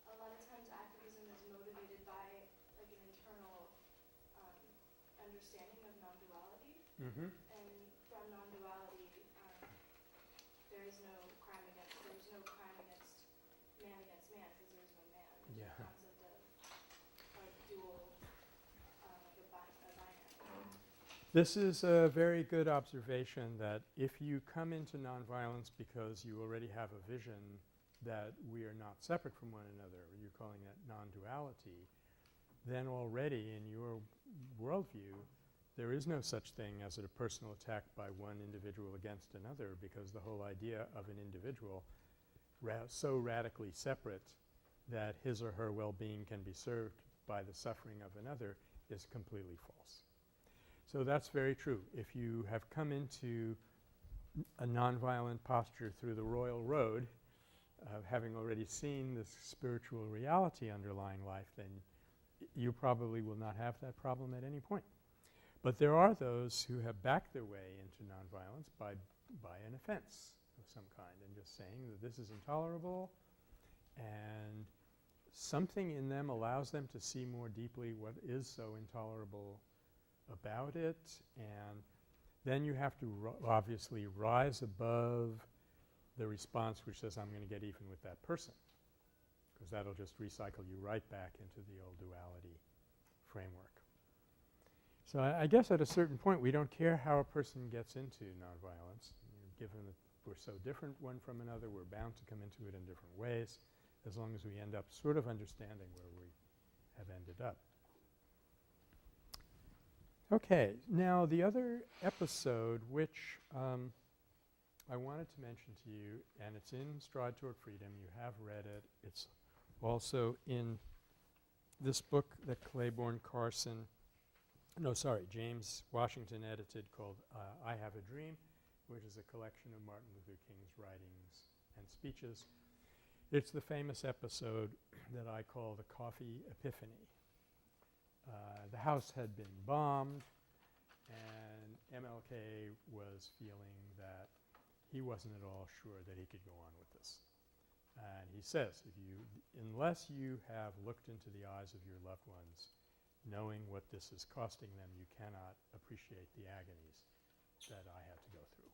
B: a lot of times activism is motivated by like an internal understanding of non-duality,
A: Mm-hmm.
B: and from non-duality, there's no crime against man against man because there's no man. There's
A: Yeah.
B: the concept of dual, like a binary.
A: This is a very good observation that if you come into nonviolence because you already have a vision that we are not separate from one another, or you're calling that non-duality, then already in your worldview there is no such thing as a personal attack by one individual against another, because the whole idea of an individual so radically separate that his or her well-being can be served by the suffering of another is completely false. So that's very true. If you have come into a nonviolent posture through the royal road, having already seen this spiritual reality underlying life, then you probably will not have that problem at any point. But there are those who have backed their way into nonviolence by an offense of some kind and just saying that this is intolerable, and something in them allows them to see more deeply what is so intolerable about it, and then you have to obviously rise above the response which says I'm going to get even with that person, because that'll just recycle you right back into the old duality framework. So I guess at a certain point we don't care how a person gets into nonviolence. Given that we're so different one from another, we're bound to come into it in different ways, as long as we end up sort of understanding where we have ended up. Okay. Now the other episode which I wanted to mention to you, and it's in Stride Toward Freedom. You have read it. It's also in this book that James Washington edited, called I Have a Dream, which is a collection of Martin Luther King's writings and speeches. It's the famous episode that I call the Coffee Epiphany. The house had been bombed, and MLK was feeling that he wasn't at all sure that he could go on with this. And he says, unless you have looked into the eyes of your loved ones, knowing what this is costing them, you cannot appreciate the agonies that I had to go through.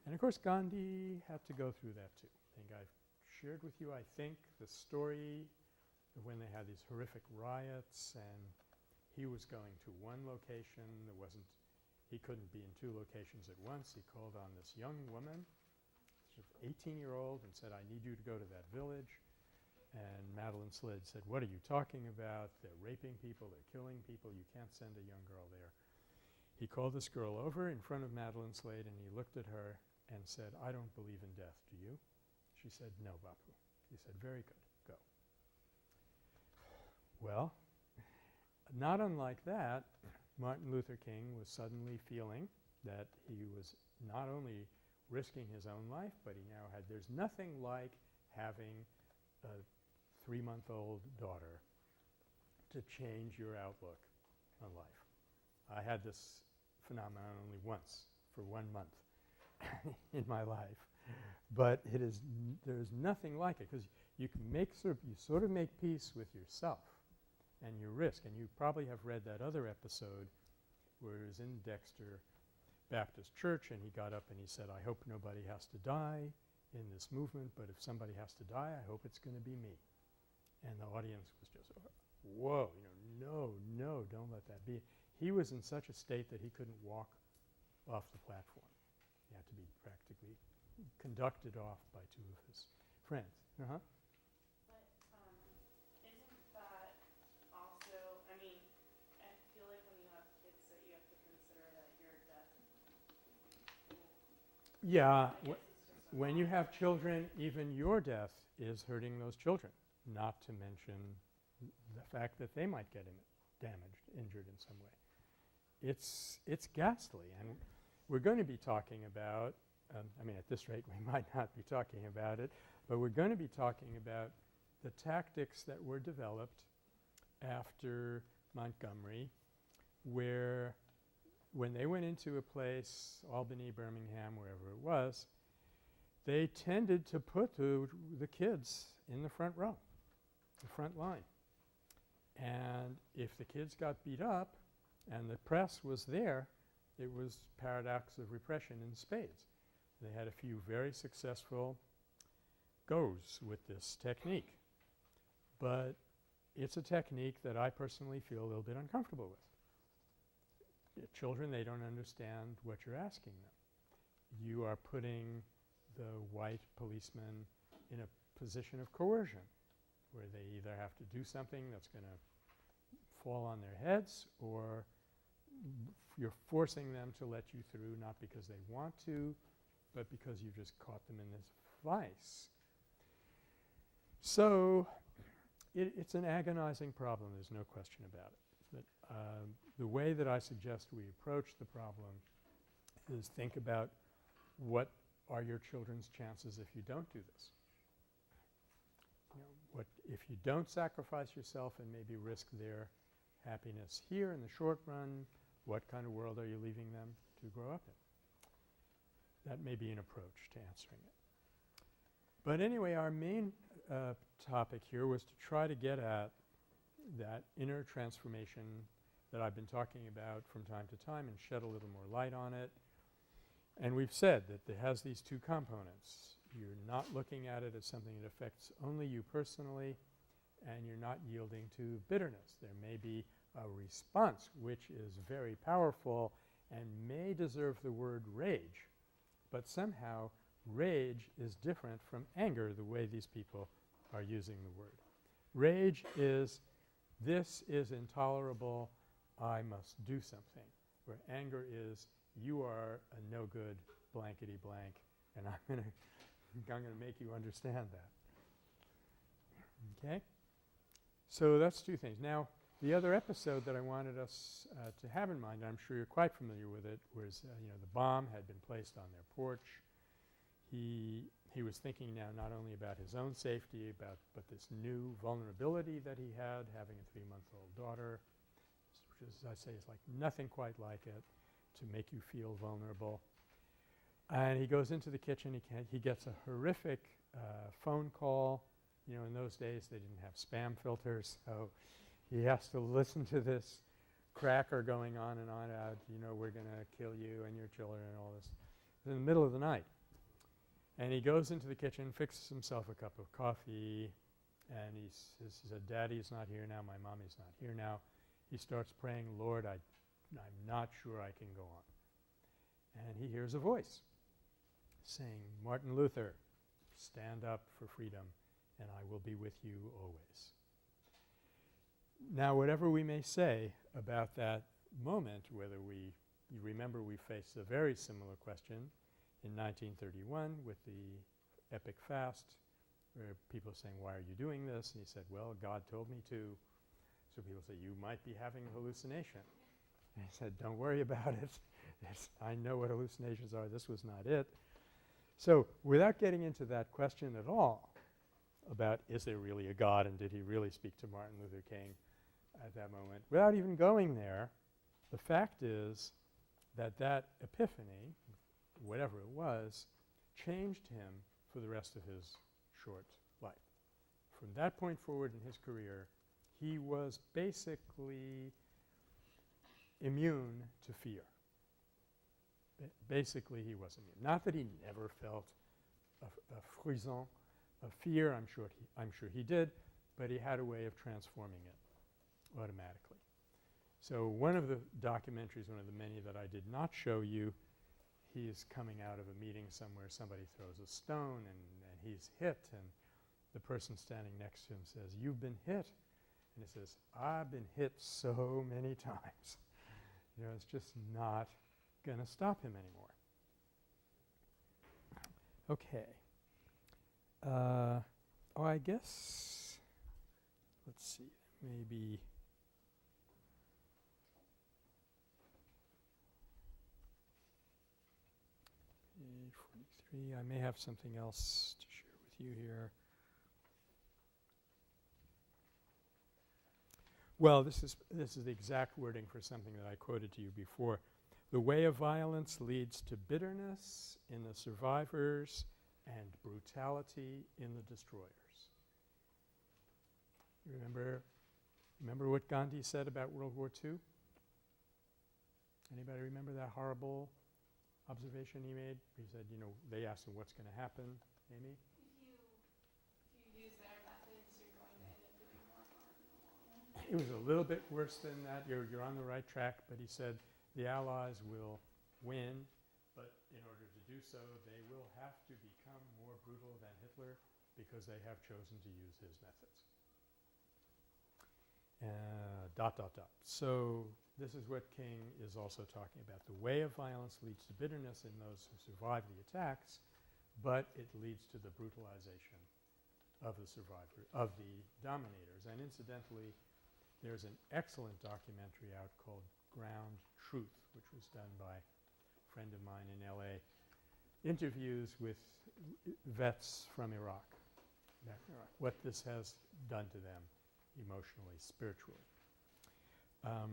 A: And of course Gandhi had to go through that too. I think I've shared with you, the story of when they had these horrific riots and he was going to one location. He couldn't be in two locations at once. He called on this young woman, sort of 18-year-old, and said, I need you to go to that village. And Madeline Slade said, what are you talking about? They're raping people. They're killing people. You can't send a young girl there. He called this girl over in front of Madeline Slade, and he looked at her and said, I don't believe in death. Do you? She said, no, Bapu. He said, very good. Go. Well, not unlike that, Martin Luther King was suddenly feeling that he was not only risking his own life, but he now had – there's nothing like having a 3-month-old daughter to change your outlook on life. I had this phenomenon only once for 1 month in my life, but there's nothing like it, because you can sort of make peace with yourself and your risk. And you probably have read that other episode where he was in Dexter Baptist Church and he got up and he said, I hope nobody has to die in this movement, but if somebody has to die, I hope it's going to be me. And the audience was just, whoa, no, don't let that be. He was in such a state that he couldn't walk off the platform. He had to be practically conducted off by 2 of his friends.
F: But isn't that also, I mean, I feel like when you have kids that you have to consider that your death.
A: Yeah,
F: I guess it's just a
A: when you have children, even your death is hurting those children, not to mention the fact that they might get damaged, injured in some way. It's ghastly, and we're going to be talking about at this rate we might not be talking about it, but we're going to be talking about the tactics that were developed after Montgomery, where when they went into a place, Albany, Birmingham, wherever it was, they tended to put the kids in the front row, the front line. And if the kids got beat up and the press was there, it was paradox of repression in spades. They had a few very successful goes with this technique. But it's a technique that I personally feel a little bit uncomfortable with. Children, they don't understand what you're asking them. You are putting the white policeman in a position of coercion where they either have to do something that's going to fall on their heads, or you're forcing them to let you through not because they want to, but because you just caught them in this vice. So it's an agonizing problem, there's no question about it. But the way that I suggest we approach the problem is think about what are your children's chances if you don't do this. You know, what if you don't sacrifice yourself and maybe risk their happiness here in the short run, what kind of world are you leaving them to grow up in? That may be an approach to answering it. But anyway, our main topic here was to try to get at that inner transformation that I've been talking about from time to time and shed a little more light on it. And we've said that it has these two components. You're not looking at it as something that affects only you personally, and you're not yielding to bitterness. There may be a response which is very powerful and may deserve the word rage, but somehow rage is different from anger the way these people are using the word. Rage is, this is intolerable, I must do something, where anger is, you are a no good blankety blank and I'm going to make you understand that. Okay? So that's two things. Now, the other episode that I wanted us to have in mind, and I'm sure you're quite familiar with it, was you know, the bomb had been placed on their porch. He was thinking now not only about his own safety, but this new vulnerability that he had, having a 3-month-old daughter, which is, I say, is like nothing quite like it, to make you feel vulnerable. And he goes into the kitchen. He gets a horrific phone call. You know, in those days they didn't have spam filters, so he has to listen to this cracker going on and on about, you know, we're going to kill you and your children and all this. It's in the middle of the night. And he goes into the kitchen, fixes himself a cup of coffee, and he said, Daddy's not here now, my mommy's not here now. He starts praying, Lord, I'm not sure I can go on. And he hears a voice saying, Martin Luther, stand up for freedom, and I will be with you always. Now, whatever we may say about that moment, whether you remember we faced a very similar question in 1931 with the Epic Fast, where people are saying, why are you doing this? And he said, well, God told me to. So people say, you might be having a hallucination. And he said, don't worry about it. I know what hallucinations are. This was not it. So without getting into that question at all about is there really a God and did he really speak to Martin Luther King at that moment, without even going there, the fact is that that epiphany, whatever it was, changed him for the rest of his short life. From that point forward in his career, he was basically immune to fear. Basically, he was immune. Not that he never felt a frisson of fear. I'm sure he did, but he had a way of transforming it automatically. So one of the documentaries, one of the many that I did not show you, he is coming out of a meeting somewhere. Somebody throws a stone and he's hit, and the person standing next to him says, "You've been hit." And he says, "I've been hit so many times." You know, it's just not going to stop him anymore. Okay. I guess, let's see, maybe page 43. I may have something else to share with you here. Well, this is the exact wording for something that I quoted to you before. The way of violence leads to bitterness in the survivors and brutality in the destroyers. You remember what Gandhi said about World War II? Anybody remember that horrible observation he made? He said, you know, they asked him what's going to happen. Amy?
B: If you use their methods, you're going to end up doing more harm in the long run.
A: It was a little bit worse than that. You're on the right track, but he said the Allies will win, but in order to do so, they will have to become more brutal than Hitler because they have chosen to use his methods. So this is what King is also talking about. The way of violence leads to bitterness in those who survive the attacks, but it leads to the brutalization of the survivor, of the dominators. And incidentally, there's an excellent documentary out called Ground Truth, which was done by a friend of mine in L.A. Interviews with vets from Iraq, what this has done to them emotionally, spiritually.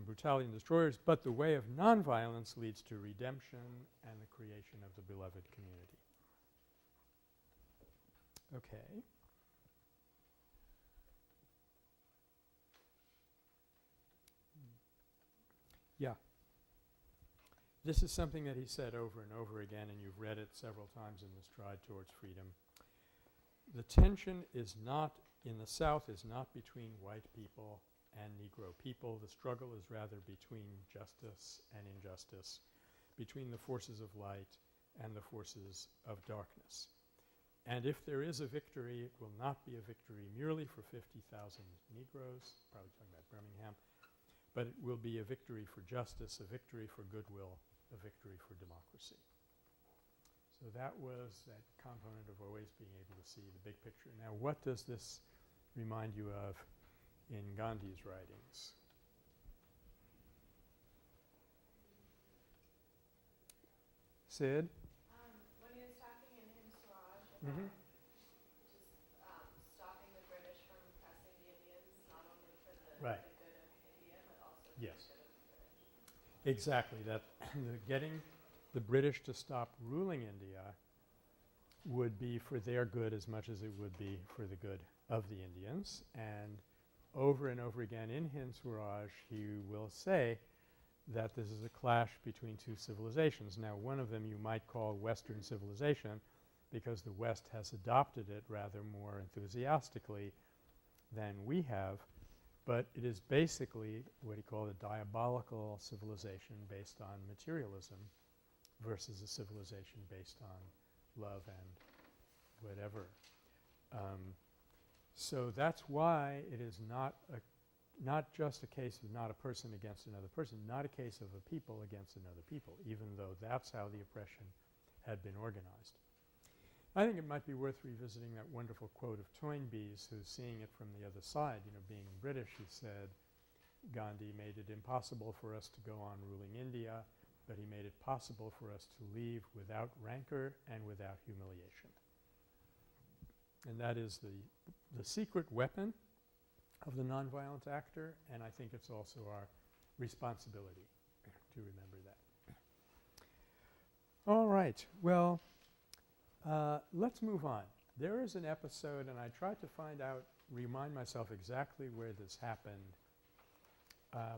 A: Brutality and destroyers, but the way of nonviolence leads to redemption and the creation of the beloved community. Okay. Yeah. This is something that he said over and over again, and you've read it several times in The Stride Towards Freedom. The tension is not, in the South, is not between white people and Negro people. The struggle is rather between justice and injustice, between the forces of light and the forces of darkness. And if there is a victory, it will not be a victory merely for 50,000 Negroes, probably talking about Birmingham, but it will be a victory for justice, a victory for goodwill, a victory for democracy. So that was that component of always being able to see the big picture. Now, what does this remind you of in Gandhi's writings? Sid?
D: When he was talking in Hind Swaraj about stopping the British from oppressing the Indians, not only for the good of India, but also for the good of the British.
A: Exactly. That getting the British to stop ruling India would be for their good as much as it would be for the good of the Indians. And over and over again in Hind Swaraj, he will say that this is a clash between two civilizations. Now, one of them you might call Western civilization because the West has adopted it rather more enthusiastically than we have, but it is basically what he called a diabolical civilization based on materialism versus a civilization based on love and whatever. So that's why it is not just a case of not a person against another person, not a case of a people against another people, even though that's how the oppression had been organized. I think it might be worth revisiting that wonderful quote of Toynbee's, who's seeing it from the other side. You know, being British, he said, Gandhi made it impossible for us to go on ruling India, but he made it possible for us to leave without rancor and without humiliation. And that is the secret weapon of the nonviolent actor, and I think it's also our responsibility to remember that. All right. Well, let's move on. There is an episode, and I tried to remind myself exactly where this happened,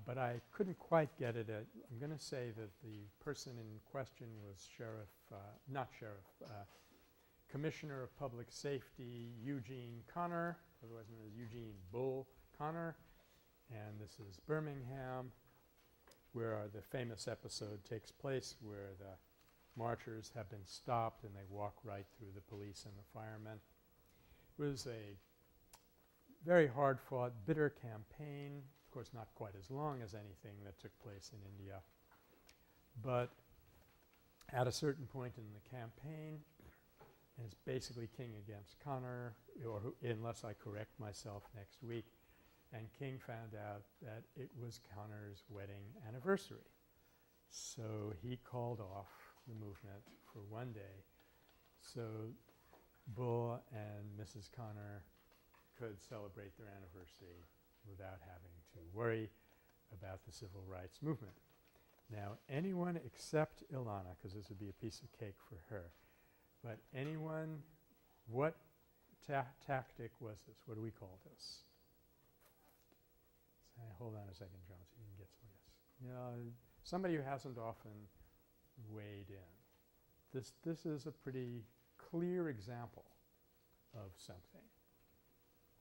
A: but I couldn't quite get it. I'm going to say that the person in question was Commissioner of Public Safety Eugene Connor, otherwise known as Eugene Bull Connor, and this is Birmingham, where the famous episode takes place where the marchers have been stopped and they walk right through the police and the firemen. It was a very hard-fought, bitter campaign, of course not quite as long as anything that took place in India, but at a certain point in the campaign, and it's basically King against Connor, or unless I correct myself next week, and King found out that it was Connor's wedding anniversary. So he called off the movement for one day so Bull and Mrs. Connor could celebrate their anniversary without having to worry about the civil rights movement. Now, anyone except Ilana, because this would be a piece of cake for her, but anyone What tactic was this? What do we call this? Hold on a second, John, so you can get some guess. Somebody who hasn't often weighed in. This is a pretty clear example of something.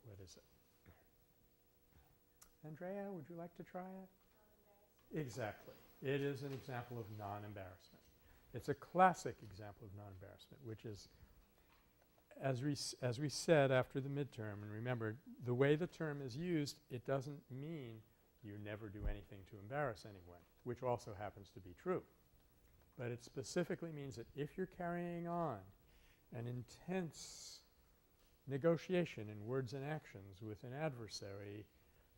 A: What is it? Andrea, would you like to try it? Exactly. It is an example of non-embarrassment. It's a classic example of non-embarrassment, which is, as we said after the midterm, and remember, the way the term is used, it doesn't mean you never do anything to embarrass anyone, which also happens to be true. But it specifically means that if you're carrying on an intense negotiation in words and actions with an adversary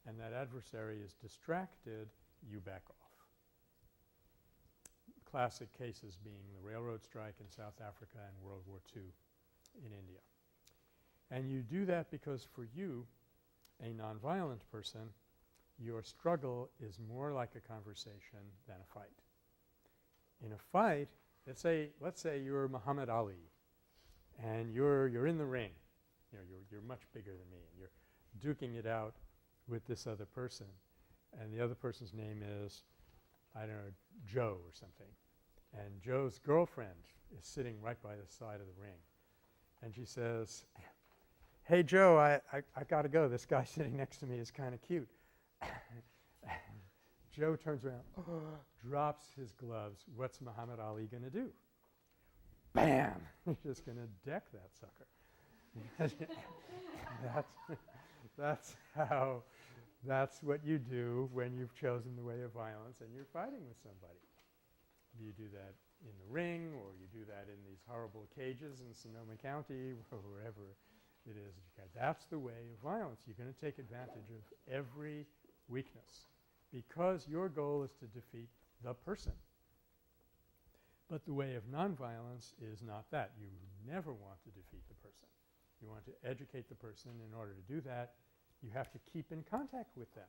A: and that adversary is distracted, you back off. Classic cases being the railroad strike in South Africa and World War II in India. And you do that because for you, a nonviolent person, your struggle is more like a conversation than a fight. In a fight, let's say you're Muhammad Ali and you're in the ring. You know, you're much bigger than me and you're duking it out with this other person, and the other person's name is, I don't know, Joe or something. And Joe's girlfriend is sitting right by the side of the ring. And she says, "Hey, Joe, I got to go. This guy sitting next to me is kind of cute." Joe turns around, drops his gloves. What's Muhammad Ali going to do? Bam! He's just going to deck that sucker. That's what you do when you've chosen the way of violence and you're fighting with somebody. You do that in the ring, or you do that in these horrible cages in Sonoma County, or wherever it is. That's the way of violence. You're going to take advantage of every weakness because your goal is to defeat the person. But the way of nonviolence is not that. You never want to defeat the person. You want to educate the person. In order to do that, you have to keep in contact with them.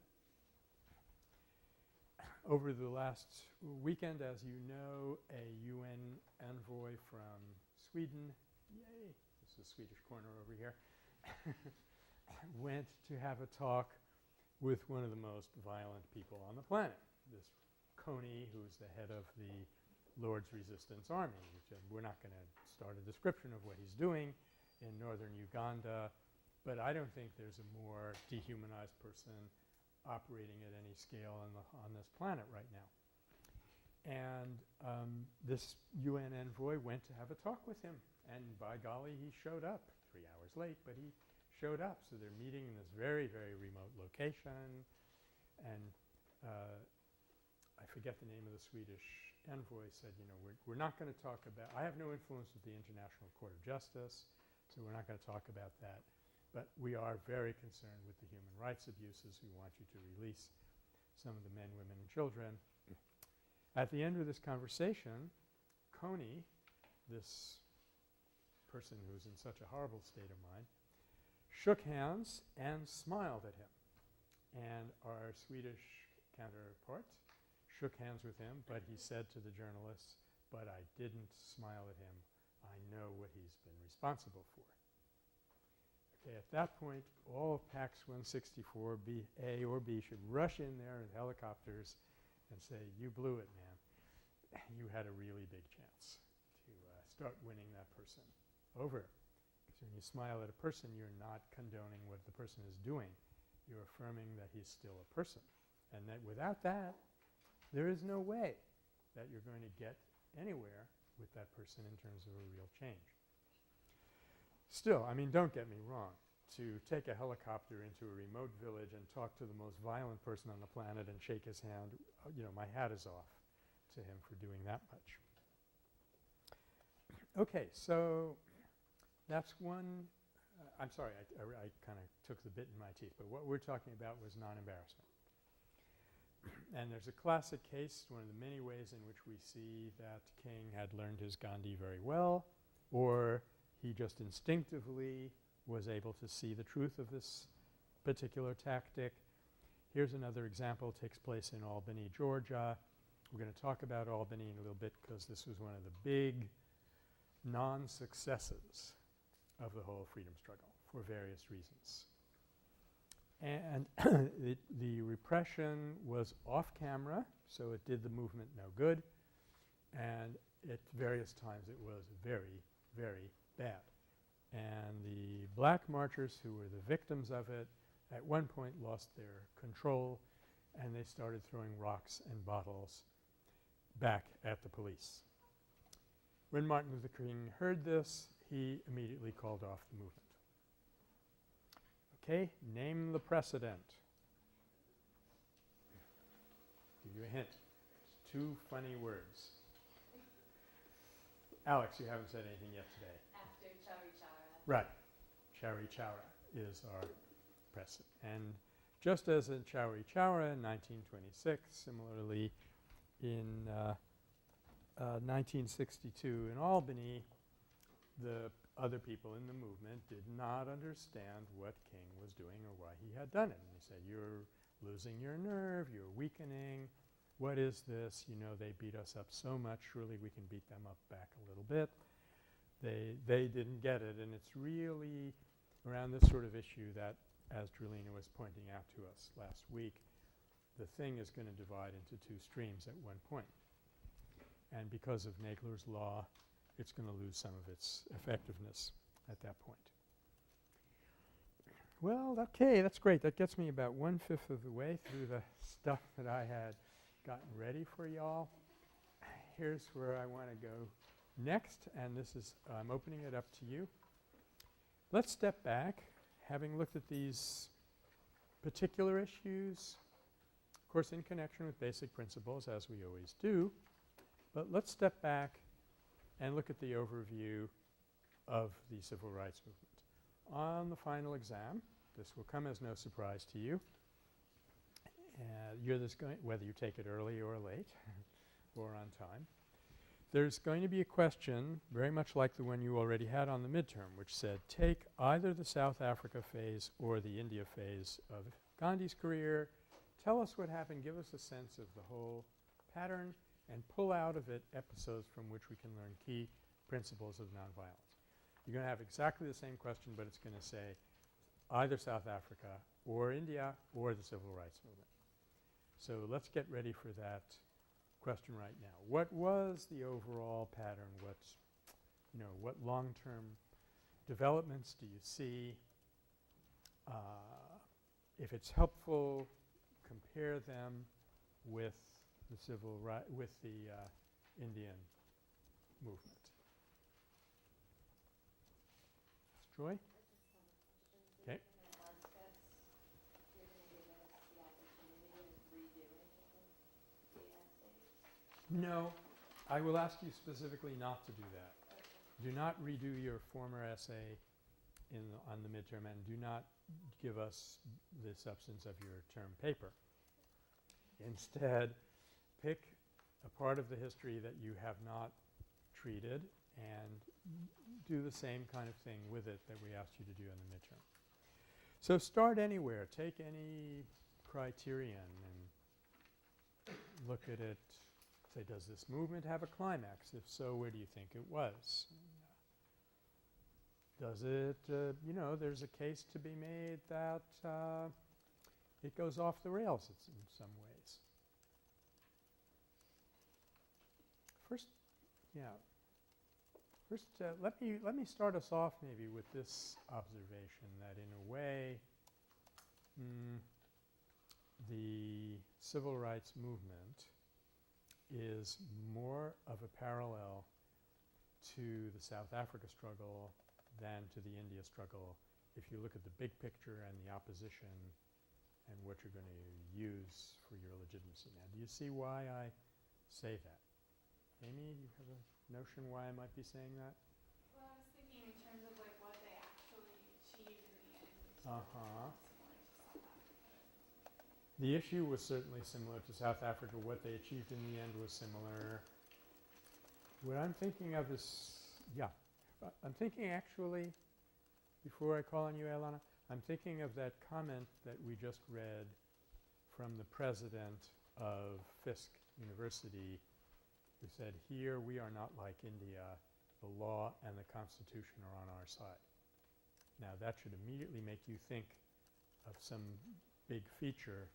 A: Over the last weekend, as you know, a UN envoy from Sweden, yay, this is the Swedish corner over here, went to have a talk with one of the most violent people on the planet, this Kony, who's the head of the Lord's Resistance Army. We're not going to start a description of what he's doing in northern Uganda, but I don't think there's a more dehumanized person operating at any scale on this planet right now. And this UN envoy went to have a talk with him, and by golly, he showed up 3 hours late, but he showed up. So they're meeting in this very, very remote location, and I forget the name of the Swedish envoy said, you know, we're not going to talk about – I have no influence with the International Court of Justice, so we're not going to talk about that. But we are very concerned with the human rights abuses. We want you to release some of the men, women, and children. At the end of this conversation, Kony, this person who's in such a horrible state of mind, shook hands and smiled at him. And our Swedish counterpart shook hands with him, but he said to the journalists, "But I didn't smile at him. I know what he's been responsible for." Okay, at that point, all of PAX 164, A or B, should rush in there in helicopters and say, "You blew it, man. You had a really big chance to start winning that person over." Because when you smile at a person, you're not condoning what the person is doing. You're affirming that he's still a person. And that without that, there is no way that you're going to get anywhere with that person in terms of a real change. Still, I mean, don't get me wrong. To take a helicopter into a remote village and talk to the most violent person on the planet and shake his hand, you know, my hat is off to him for doing that much. Okay, so that's one I'm sorry, I kind of took the bit in my teeth, but what we're talking about was non-embarrassment. And there's a classic case, one of the many ways in which we see that King had learned his Gandhi very well, or he just instinctively was able to see the truth of this particular tactic. Here's another example. It takes place in Albany, Georgia. We're going to talk about Albany in a little bit because this was one of the big non-successes of the whole freedom struggle for various reasons. And the repression was off camera, so it did the movement no good, and at various times it was very, very bad. And the black marchers who were the victims of it at one point lost their control, and they started throwing rocks and bottles back at the police. When Martin Luther King heard this, he immediately called off the movement. Okay, name the precedent. Give you a hint. It's 2 funny words. Alex, you haven't said anything yet today.
D: After Chowri Chowra.
A: Right. Chowri Chowra is our precedent. And just as in Chowri Chowra in 1926, similarly in 1962 in Albany, the other people in the movement did not understand what King was doing or why he had done it. And they said, you're losing your nerve, you're weakening, what is this? You know, they beat us up so much, surely we can beat them up back a little bit. They didn't get it, and it's really around this sort of issue that, as Drulina was pointing out to us last week, the thing is going to divide into 2 streams at one point. And because of Nagler's law, it's going to lose some of its effectiveness at that point. Well, okay, that's great. That gets me about 1/5 of the way through the stuff that I had gotten ready for y'all. Here's where I want to go next, and this is I'm opening it up to you. Let's step back, having looked at these particular issues, of course in connection with basic principles, as we always do, but let's step back and look at the overview of the civil rights movement. On the final exam, this will come as no surprise to you. Whether you take it early or late or on time, there's going to be a question very much like the one you already had on the midterm, which said take either the South Africa phase or the India phase of Gandhi's career, tell us what happened, give us a sense of the whole pattern, and pull out of it episodes from which we can learn key principles of nonviolence. You're going to have exactly the same question, but it's going to say either South Africa or India or the civil rights movement. So let's get ready for that question right now. What was the overall pattern? What long-term developments do you see? If it's helpful, compare them with the Indian movement. Troy?
D: This is some questions.
A: Okay.
D: In Arskets, you're going to give us the opportunity of redoing the essays?
A: No. I will ask you specifically not to do that.
D: Okay.
A: Do not redo your former essay on the midterm, and do not give us the substance of your term paper. Instead, pick a part of the history that you have not treated and do the same kind of thing with it that we asked you to do in the midterm. So start anywhere. Take any criterion and look at it. Say, does this movement have a climax? If so, where do you think it was? Does it, there's a case to be made that it goes off the rails in some ways. First, let me start us off maybe with this observation that in a way the civil rights movement is more of a parallel to the South Africa struggle than to the India struggle if you look at the big picture and the opposition and what you're going to use for your legitimacy. Now, do you see why I say that? Amy, do you have a notion why I might be saying that?
B: Well, I was thinking in terms of like what they actually achieved in the end.
A: Uh-huh.
B: Similar to South Africa.
A: The issue was certainly similar to South Africa. What they achieved in the end was similar. What I'm thinking of is, I'm thinking actually, before I call on you, Elana, I'm thinking of that comment that we just read from the president of Fisk University, who said, here we are not like India. The law and the Constitution are on our side. Now that should immediately make you think of some big feature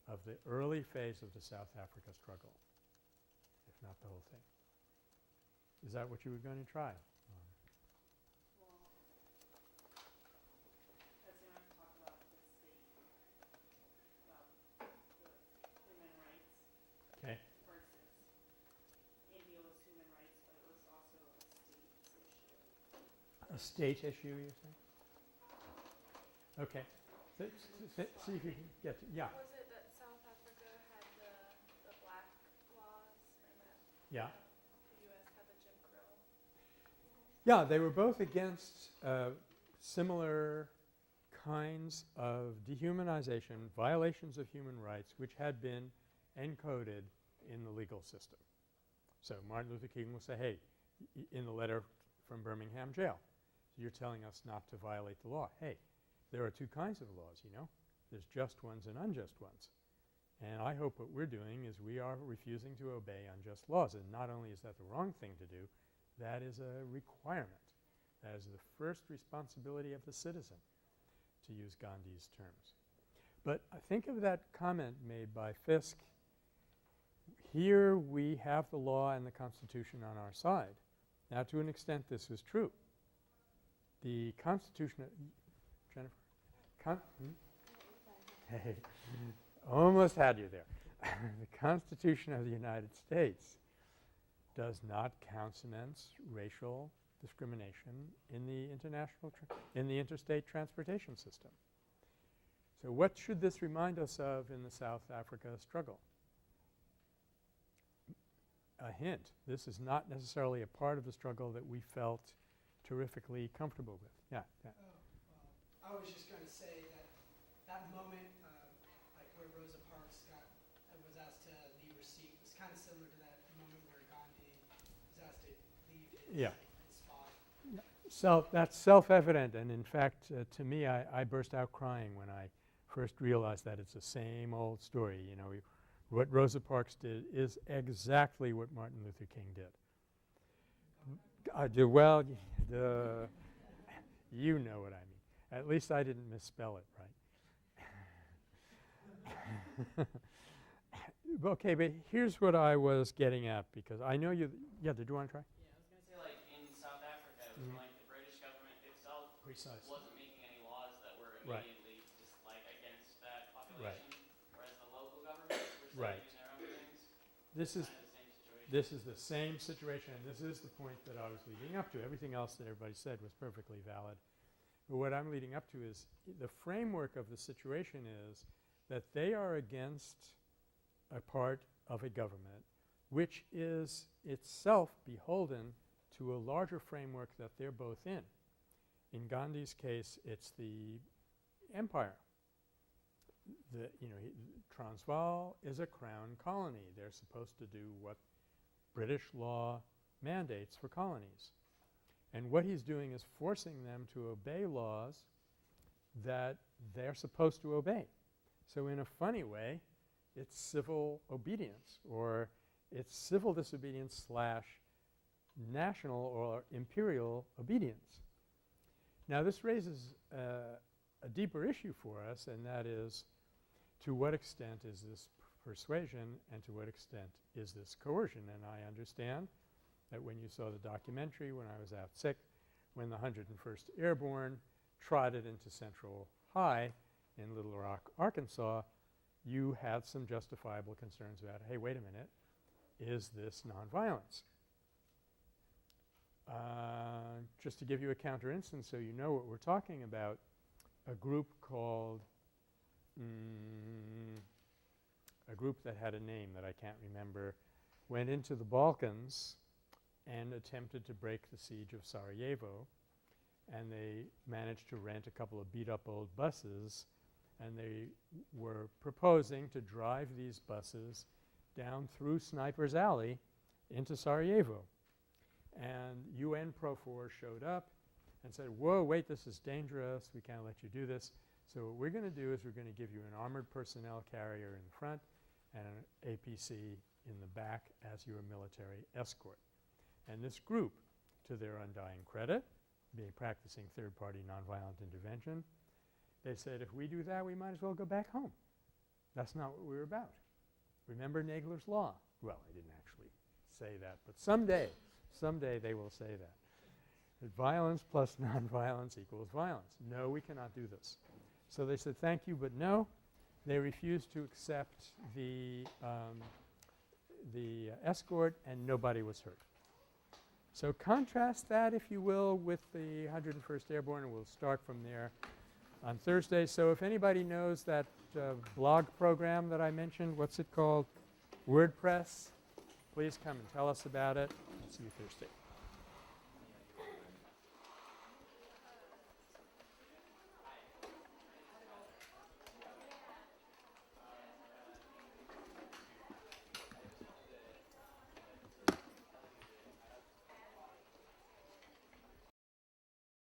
A: of the early phase of the South Africa struggle, if not the whole thing. Is that what you were going to try?
F: Well, as you want to talk about the state, about the human rights
A: Okay.
F: versus India was human rights, but it was also a state issue.
A: A state issue, you say? Okay. See if you can get to, yeah.
B: Was it that South Africa had the black laws and that
A: Yeah.
B: the U.S. had the Jim Crow laws?
A: Yeah, they were both against similar kinds of dehumanization, violations of human rights, which had been encoded in the legal system. So Martin Luther King will say, hey, in the letter from Birmingham jail, you're telling us not to violate the law. Hey, there are two kinds of laws, you know. There's just ones and unjust ones. And I hope what we're doing is we are refusing to obey unjust laws. And not only is that the wrong thing to do, that is a requirement. That is the first responsibility of the citizen, to use Gandhi's terms. But I think of that comment made by Fiske. Here we have the law and the Constitution on our side. Now, to an extent, this is true. The Constitution – Jennifer? Hey, almost had you there. The Constitution of the United States does not countenance racial discrimination in the in the interstate transportation system. So what should this remind us of in the South Africa struggle? A hint. This is not necessarily a part of the struggle that we felt terrifically comfortable with. Yeah. Yeah.
G: I was just going to say that moment, like where Rosa Parks was asked to leave her seat, was kind of similar to that moment where Gandhi was asked to leave his spot.
A: That's self-evident, and in fact, to me, I burst out crying when I first realized that it's the same old story. You know, what Rosa Parks did is exactly what Martin Luther King did. Well, you know what I mean. At least I didn't misspell it right. Okay, but here's what I was getting at, because I know you – yeah, did you want to try?
H: Yeah, I was going to say, like, in South Africa, it was like the British government itself wasn't making any laws that were immediately just, like, against that population, whereas the local governments were still doing their own things.
A: This is
H: kind of the same situation.
A: This is the same situation, and this is the point that I was leading up to. Everything else that everybody said was perfectly valid. But what I'm leading up to is the framework of the situation is that they are against a part of a government which is itself beholden to a larger framework that they're both in. In Gandhi's case, it's the empire. Transvaal is a crown colony. They're supposed to do what British law mandates for colonies. And what he's doing is forcing them to obey laws that they're supposed to obey. So in a funny way, it's civil obedience, or it's civil disobedience / national or imperial obedience. Now this raises a deeper issue for us, and that is, to what extent is this persuasion and to what extent is this coercion? And I understand that when you saw the documentary when I was out sick, when the 101st Airborne trotted into Central High in Little Rock, Arkansas, you had some justifiable concerns about, hey, wait a minute, is this nonviolence? Just to give you a counter instance so you know what we're talking about, a group called a group that had a name that I can't remember went into the Balkans and attempted to break the siege of Sarajevo, and they managed to rent a couple of beat-up old buses, and they were proposing to drive these buses down through Sniper's Alley into Sarajevo. And UN Profor showed up and said, whoa, wait, this is dangerous. We can't let you do this. So what we're going to do is we're going to give you an armored personnel carrier in front and an APC in the back as your military escort. And this group, to their undying credit, practicing third-party nonviolent intervention. They said if we do that, we might as well go back home. That's not what we're about. Remember Nagler's Law? Well, I didn't actually say that, but someday they will say that. That violence plus nonviolence equals violence. No, we cannot do this. So they said thank you, but no. They refused to accept the escort, and nobody was hurt. So contrast that, if you will, with the 101st Airborne, and we'll start from there on Thursday. So if anybody knows that blog program that I mentioned, what's it called? WordPress. Please come and tell us about it. See you Thursday.